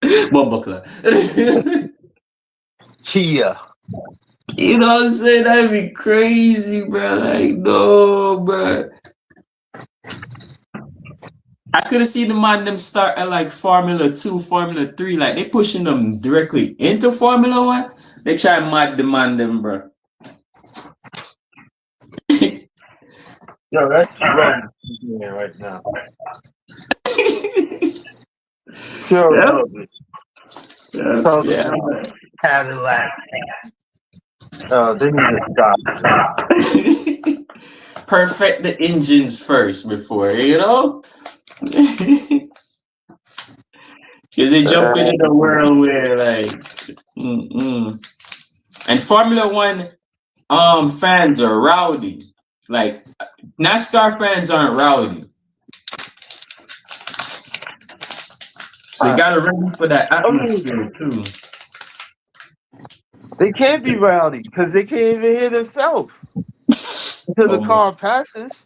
Bumbuckler. Kia. You know what I'm saying? That'd be crazy, bro. Like, no, bro. I could have seen them start at like Formula 2, Formula 3. Like, they pushing them directly into Formula 1. They try and mod them, bro. Yo, that's wrong right now. Sure, Yeah. Cadillac. They need to stop. Perfect the engines first before, you know? Cause they jump into the world where like, and Formula One fans are rowdy. Like NASCAR fans aren't rowdy. So you gotta ready for that atmosphere too. They can't be rowdy because they can't even hear themselves until the car passes.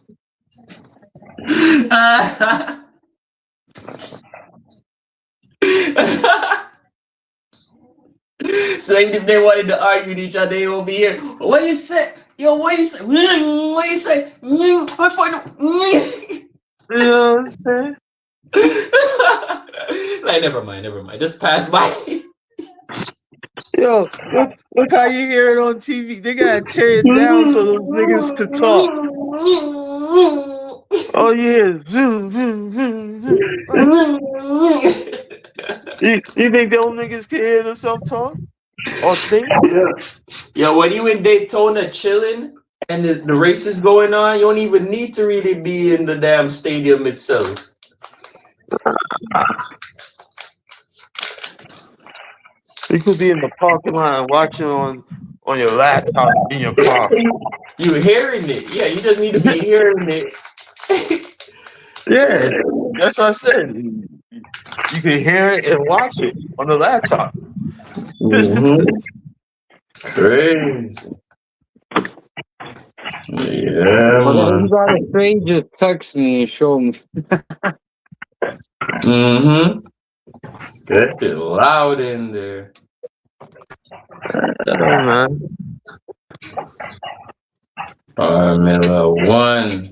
So like if they wanted to argue with each other, they won't be here. What you say? Yo, what you say? What you say? I find You know what I'm saying? like never mind. Just pass by. Yo, look how you hear it on TV. They gotta tear it down so those niggas could talk. Oh yeah, zoom, zoom, zoom, zoom. You think those niggas can hear themselves talk or think? Yo, when you in Daytona chilling and the race is going on, you don't even need to really be in the damn stadium itself. You could be in the parking lot and watching on your laptop in your car. You hearing it? Yeah, you just need to be hearing it. Yeah, that's what I said. You can hear it and watch it on the laptop. Crazy. Yeah, Whatever man. you gotta say, just text me and show me. Get it loud in there. Man. Formula One.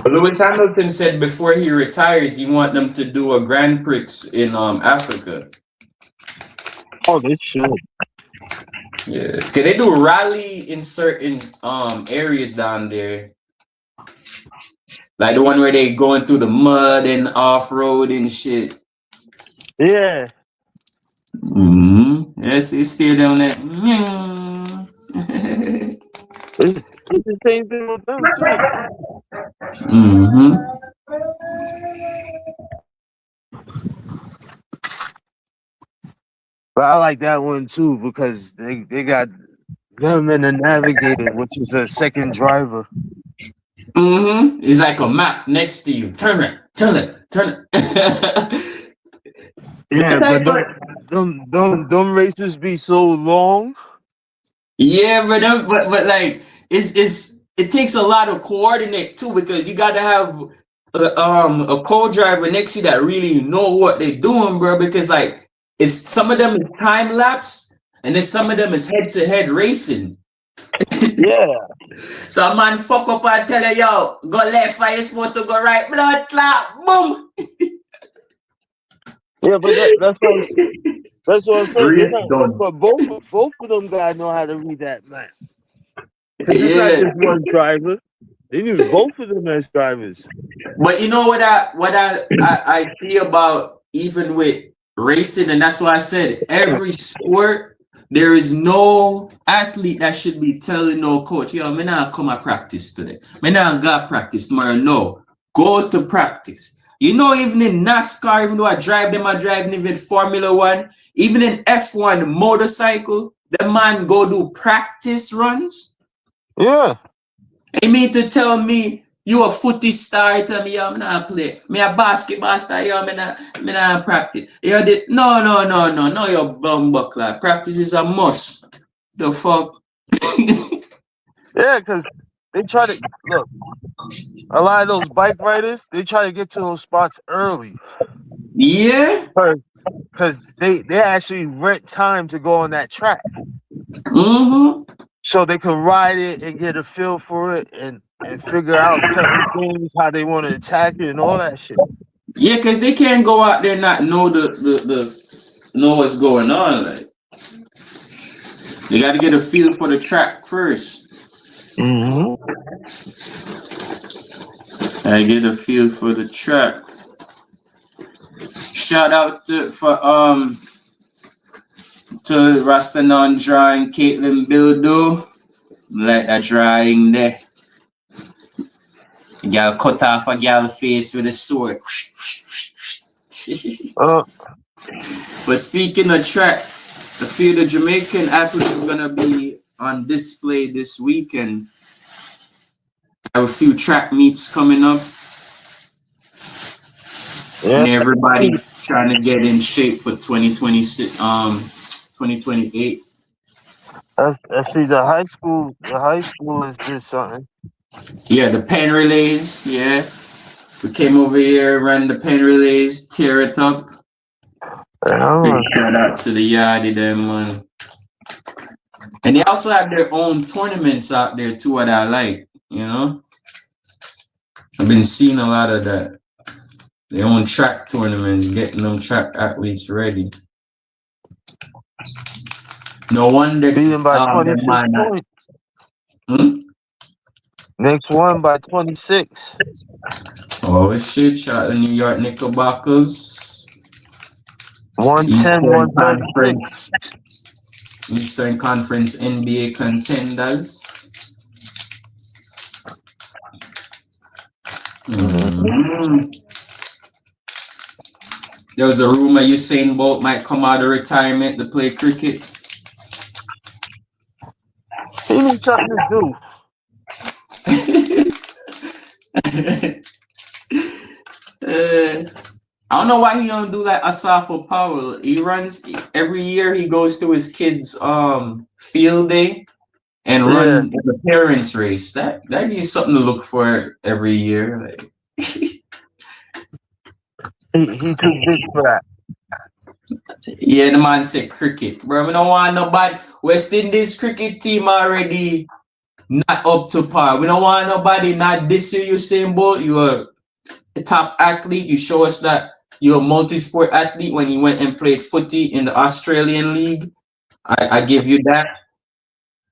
Lewis Hamilton said before he retires, he want them to do a Grand Prix in Africa. Oh, they should. Yeah, cause they do rally in certain areas down there, like the one where they going through the mud and off road and shit. Yeah. Yes, it's still down there. It's the same thing with them too. But I like that one too because they got them and the Navigator, which is a second driver. It's like a map next to you. Turn it. Yeah, but them races be so long. Yeah, but like it takes a lot of coordinate too because you got to have a co-driver next to you that really know what they're doing, bro. Because like it's some of them is time lapse and then some of them is head-to-head racing. Yeah. So a man fuck up and tell you, yo, go left and you're supposed to go right. Blood clot, boom. Yeah, but that's what I'm saying. But both of them guys know how to read that map. It's not just one driver. They use both of them as drivers. But you know what I see about even with racing, and that's why I said every sport, there is no athlete that should be telling no coach, yo, me not come to practice today. Me not got practice tomorrow. No, go to practice. You know, even in NASCAR, even though I drive even Formula One, even in F1 motorcycle, the man go do practice runs. Yeah. You mean to tell me you a footy star? Tell me, yo, I'm not play. Me a basketball star, yo, me not practice. Yo, no, you bum buckler. Practice is a must. The fuck? Yeah, because they try to look. A lot of those bike riders, they try to get to those spots early. Yeah. Because they actually rent time to go on that track. So they can ride it and get a feel for it and figure out certain things, how they want to attack it and all that shit. Yeah, because they can't go out there and not know know what's going on. Like they got to get a feel for the track first. I get a feel for the track. Shout out to Rastanon drawing Caitlin Bildo. Like that drawing there. Gal cut off a gal face with a sword. Uh, But speaking of track, a few of the Jamaican athletes is gonna be on display this weekend. I have a few track meets coming up, and yeah. everybody's trying to get in shape for 2026, 2028. I see the high school. The high school is just something. Yeah, the pen relays. Yeah, we came over here, ran the pen relays, tear it up. Big shout out to the Yardie them, man. And they also have their own tournaments out there too, what I like, you know? I've been seeing a lot of that. Their own track tournaments, getting them track athletes ready. No wonder Beating by them 26 man- points. Hmm? Next one by 26. Oh shit, shout out to New York Knickerbockers. 110, 136. Conference, Eastern Conference NBA contenders. Mhm. There was a rumor Usain Bolt might come out of retirement to play cricket. He needs something to do. I don't know why he don't do like Asafo Powell. He runs every year. He goes to his kids' field day and run the parents' race. That is something to look for every year. Like, He too big for that. yeah, the man said cricket, bro. We don't want nobody. West Indies cricket team already not up to par. We don't want nobody not this year. Usain Bolt, you're a top athlete. You show us that you're a multi-sport athlete when you went and played footy in the Australian League. I give you that.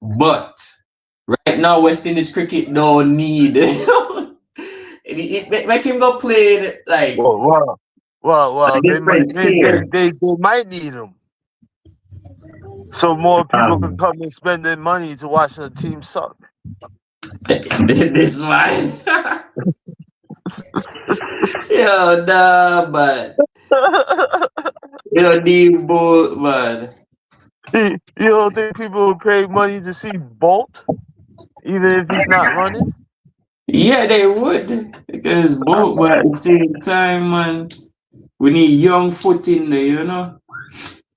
But right now, West Indies cricket don't need it. Make him go play like. Well, they different might need him. So more people can come and spend their money to watch the team suck. This man. Yo, nah, but yo, Deep Bull, man. You don't think people would pay money to see Bolt, even if he's not running? Yeah, they would, because Bolt, but at the same time, man, we need young foot in there, you know.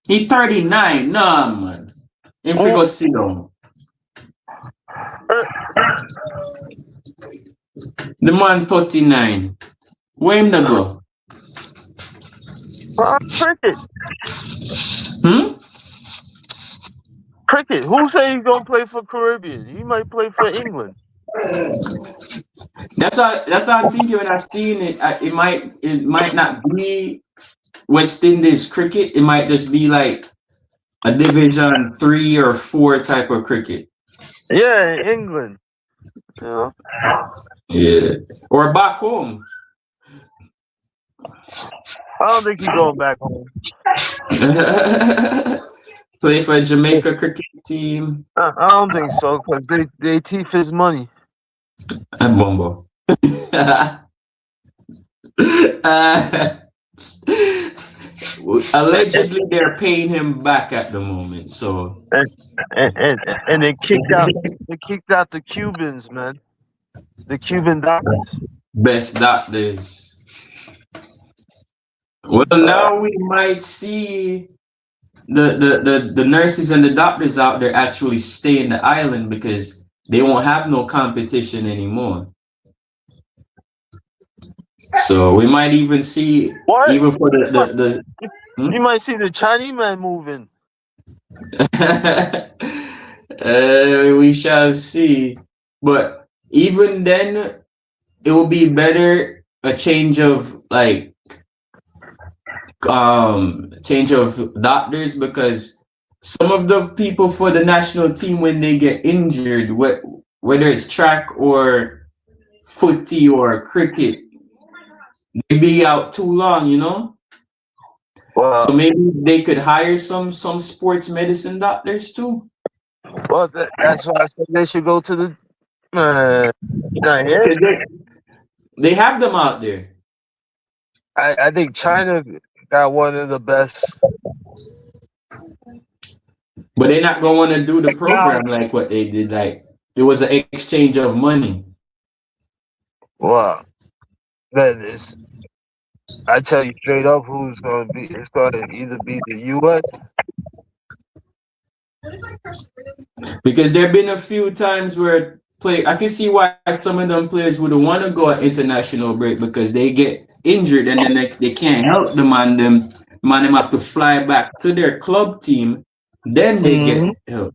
He 39, nah, man. If we go sit down. The man 39. Where him to go? Cricket. Cricket. Who say he's gonna play for Caribbean? He might play for England. That's what I'm thinking when I seen it. It might not be West Indies cricket. It might just be like a Division 3 or 4 type of cricket. Yeah, in England. Yeah. Or back home. I don't think he's going back home. Play for a Jamaica cricket team. I don't think so, because they thief his money. And Bombo. Allegedly, they're paying him back at the moment. So and they kicked out the Cubans, man. The Cuban doctors. Best doctors. Well, now we might see the nurses and the doctors out there actually stay in the island because they won't have no competition anymore. So we might even see even for the You might see the Chinese man moving. We shall see. But even then, it will be better a change of doctors, because some of the people for the national team, when they get injured, whether it's track or footy or cricket, they be out too long, you know. Well, So maybe they could hire some sports medicine doctors too. well, that's why I said they should go to the. They have them out there. I think China got one of the best. But they're not gonna want to do the Like now, program like what they did. Like it was an exchange of money. well, that is. I tell you straight up, who's going to be? It's going to either be the U.S. Because there have been a few times where I can see why some of them players would want to go at international break because they get injured and then they can't help the man. Them have to fly back to their club team. Then they get help.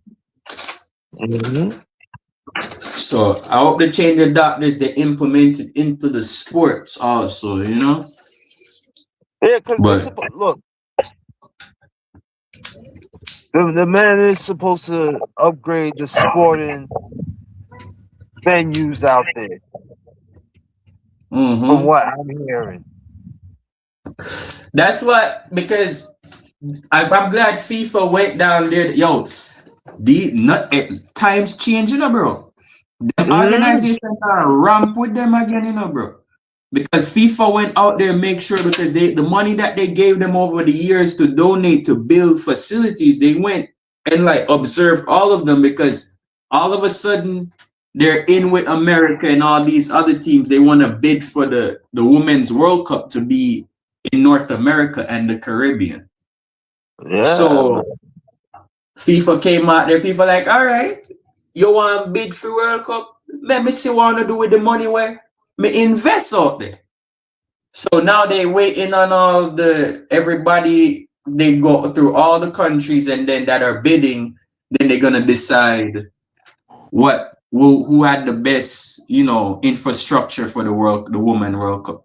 So I hope the change of doctors they implement it into the sports also. You know. Yeah, because look, the man is supposed to upgrade the sporting venues out there. From what I'm hearing, that's what because I'm glad FIFA went down there. Yo, times changing, bro. The organization are ramp with them again, bro. Because FIFA went out there and make sure because the money that they gave them over the years to donate to build facilities, they went and like observed all of them because all of a sudden they're in with America and all these other teams. They want to bid for the Women's World Cup to be in North America and the Caribbean. Yeah. So FIFA came out there. FIFA like, all right, you want to bid for World Cup? Let me see what I want to do with the money where me invest out there. So now they waiting on all everybody. They go through all the countries and then that are bidding. Then they're gonna decide who had the best, infrastructure for the Women World Cup.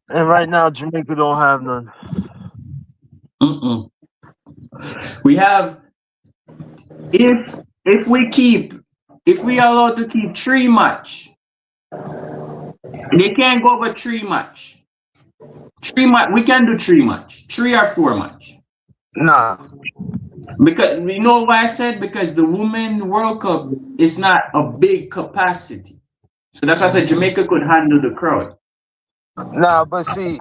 And right now, Jamaica don't have none. We have if we are allowed to keep 3 match, they can't go over 3 match. 3 match, we can do 3 match, 3 or 4 match. Nah. Because you know why I said because the Women World Cup is not a big capacity. So that's why I said Jamaica could handle the crowd. Nah, but see,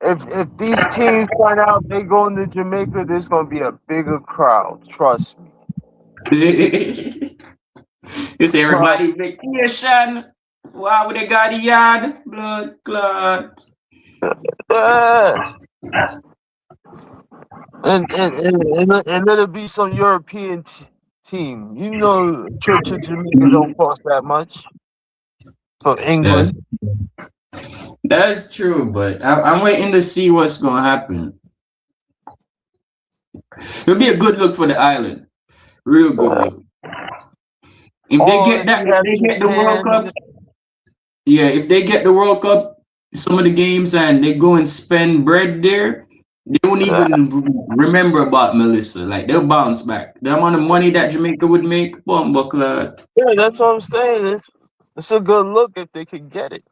if these teams find out they going to Jamaica, there's gonna be a bigger crowd. Trust me. You see everybody's vacation. Why would they got the yard? Blood clot. And it'll be some European team. You know, Church of Jamaica don't cost that much for England. That's true, but I'm waiting to see what's gonna happen. It'll be a good look for the island. Real good look. If they get the World Cup, if they get the World Cup, some of the games and they go and spend bread there, they won't even remember about Melissa. Like they'll bounce back. The amount of money that Jamaica would make, yeah, that's what I'm saying. It's a good look if they could get it.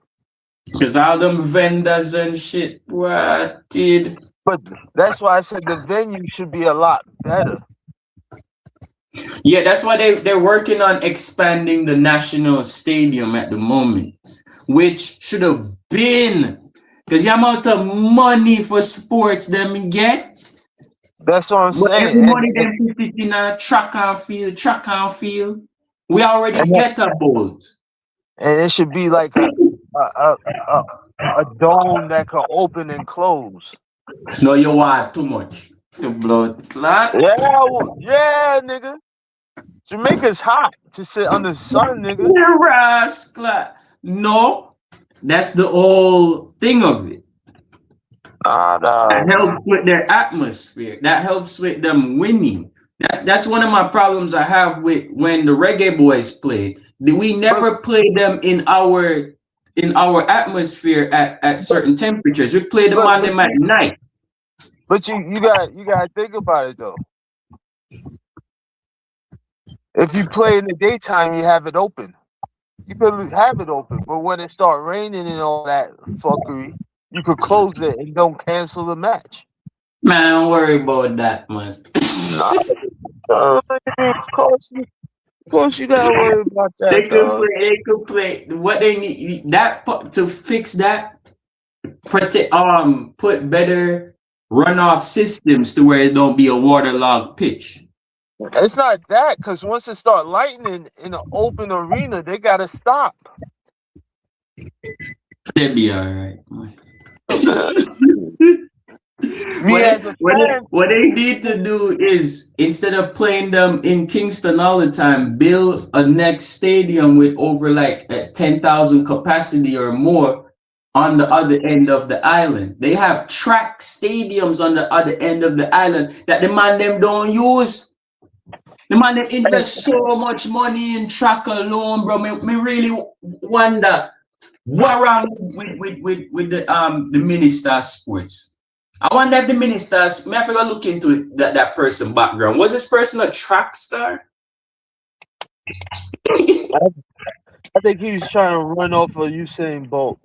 Because all them vendors and shit, what did? But that's why I said the venue should be a lot better. Yeah, that's why they're working on expanding the national stadium at the moment, which should have been because the amount of money for sports them get. That's what I'm saying. Every money they put it in a track and field. We already get a boat. And it should be like a dome that can open and close. No, you want too much. Your blood clot. Yeah, nigga. Jamaica's hot to sit under the sun, nigga. Rascal. No, that's the whole thing of it. No. That helps with their atmosphere. That helps with them winning. That's one of my problems I have with when the Reggae Boys play. We never play them in our atmosphere at certain temperatures. We play them on them at night. But you gotta think about it though. If you play in the daytime, you have it open. You could have it open, but when it start raining and all that fuckery, you could close it and don't cancel the match. Man, don't worry about that, man. Of course, you gotta worry about They that, could dog. play. They could play. What they need to fix that. Put better runoff systems to where it don't be a waterlogged pitch. It's not that, because once it start lightning in an open arena, they gotta stop. They'll be all right. Me as a fan, What they need to do is, instead of playing them in Kingston all the time, build a next stadium with over like 10,000 capacity or more on the other end of the island. They have track stadiums on the other end of the island that the man them don't use. The man them invest so much money in track alone, bro. Me really wonder what wrong with the Minister Sports. I wonder if the ministers, may I have to go look into that person background. Was this person a track star? I think he's trying to run off of Usain Bolt,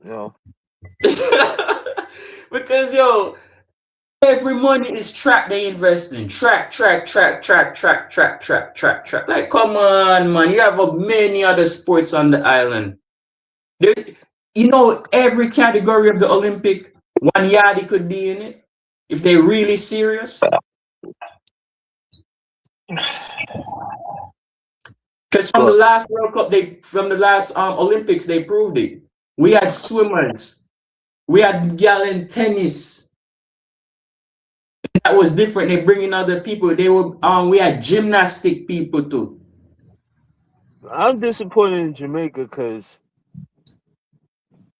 Because yo, every money is track they invest in. Track. Like, come on, man. You have many other sports on the island. There, every category of the Olympic, one yardie could be in it. If they're really serious. Because from the last World Cup, from the last Olympics, they proved it. We had swimmers. We had gal in tennis. That was different. They bring in other people. We had gymnastic people too. I'm disappointed in Jamaica because,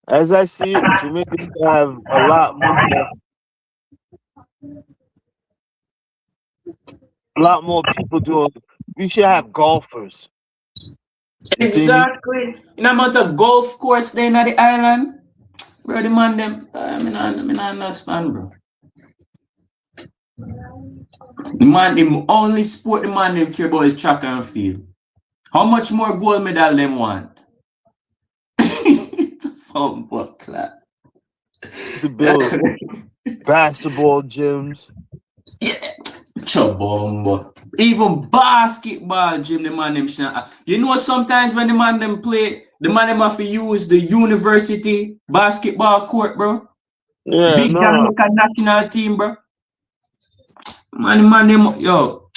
as I see it, Jamaica should have a lot more people doing. We should have golfers. Exactly. In amount of golf course there at the island, bro. The man them, I don't understand, bro. The only sport the man them care about is track and field. How much more gold medal them want? To build basketball gyms. Yeah. Chabombo. Even basketball gym, the man them sometimes when the man them play, the man them have to use the university basketball court, bro. Yeah, Big Jamaica national team, bro. Man them, yo.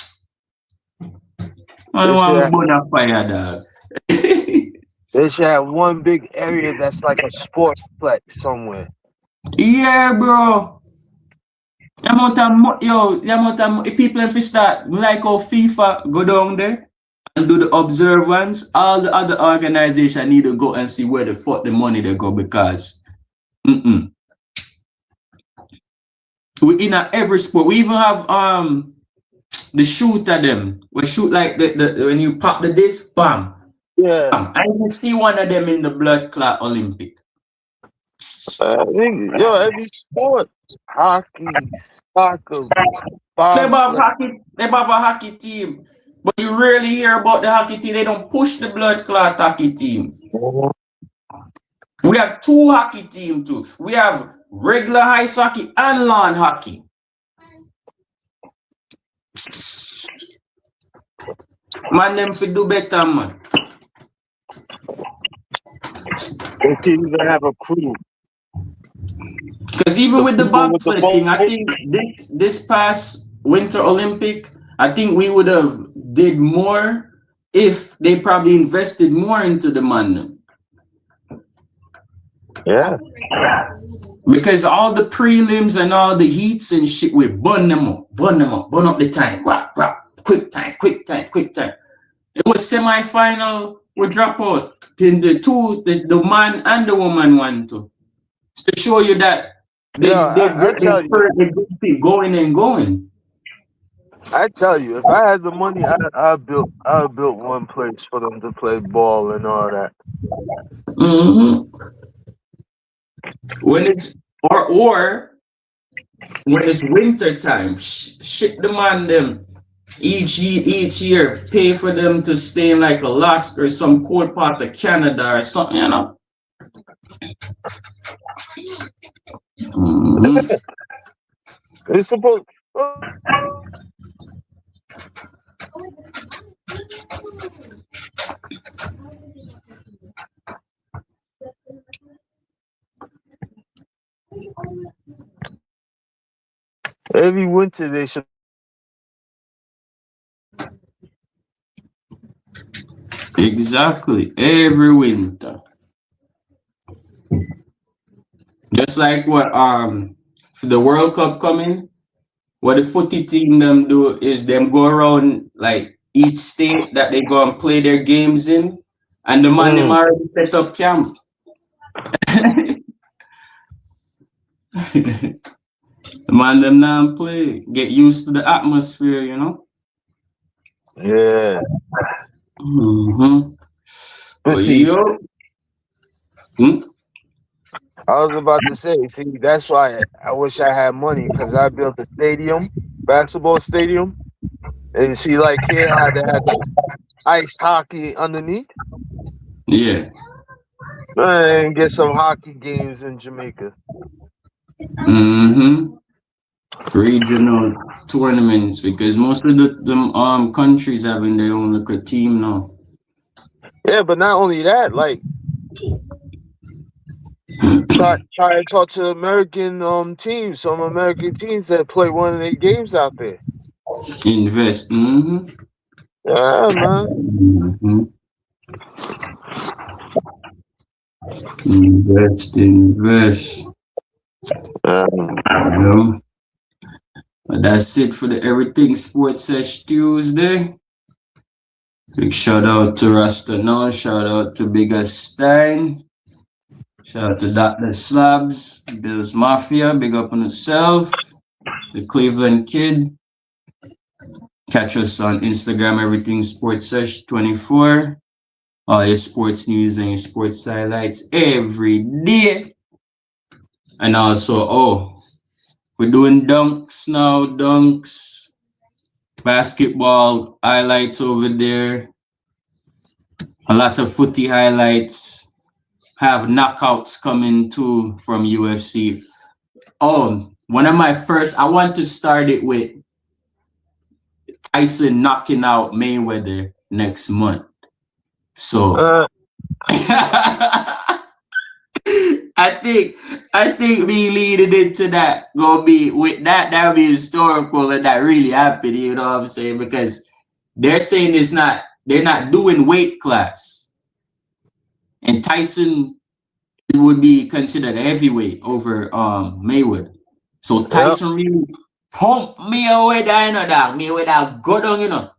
Man, want to fire, dog. They should have one big area that's like a sportsplex somewhere. Yeah, bro. The amount of people if we start like how FIFA go down there and do the observance, all the other organizations need to go and see where the fuck the money they go because we in every sport. We even have the shooter them. We shoot like the when you pop the disc, bam. Yeah. I even see one of them in the blood clot Olympic. Every sport, hockey, soccer, They have a hockey team, but you rarely hear about the hockey team. They don't push the blood clot hockey team. We have two hockey teams too. We have regular ice hockey and lawn hockey. Man, them fi do better, man. They can't even have a crew. Because even with the bobsled thing, I think this past Winter Olympic, I think we would have did more if they probably invested more into the man. Yeah. Because all the prelims and all the heats and shit, we burn up the time. Quick time. It was semi-final, we drop out. Then the man and the woman one too. To show you that they're going and going. I tell you, if I had the money, I built one place for them to play ball and all that. When it's or when it's winter time, ship the man them each year, pay for them to stay in like Alaska or some cold part of Canada or something, you know. It's supposed. Every winter they should. Exactly. Every winter. Just like what for the World Cup coming, what the footy team them do is them go around like each state that they go and play their games in, and the man them already set up camp. The man them now play, get used to the atmosphere, you know. Yeah. Mm-hmm. But But see, yo, hmm? I was about to say, see, that's why I wish I had money because I built a stadium, basketball stadium, and see, like here, how they had the ice hockey underneath, Yeah. and get some hockey games in Jamaica. Mm-hmm. Regional tournaments because most of the countries having their own little team now. Yeah, but not only that, like try to talk to American teams, some American teams that play one of their games out there. Invest. Mm-hmm. Yeah, man. Mm-hmm. Invest. You know? But that's it for the Everything Sports Sesh Tuesday. Big shout out to Rasta Now, shout out to Bigger Stein, shout out to Dr. Slabs, Bills Mafia, big up on yourself, the Cleveland Kid. Catch us on Instagram, Everything Sports Sesh 24. All your sports news and your sports highlights every day. And also, we're doing dunks now, basketball highlights over there. A lot of footy highlights. Have knockouts coming too from UFC. One of my first, I want to start it with Tyson knocking out Mayweather next month. So I think me leading into that gonna be with that'll be historical and that really happened, you know what I'm saying? Because they're saying they're not doing weight class. And Tyson would be considered a heavyweight over Mayweather. So Tyson really pumped me away there, you know, dog. Me with that go down, you know.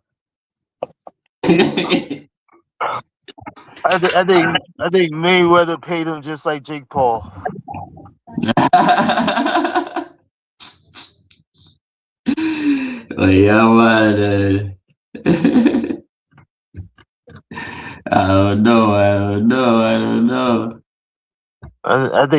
I think Mayweather paid him just like Jake Paul. Oh, yeah, man. I don't know. I think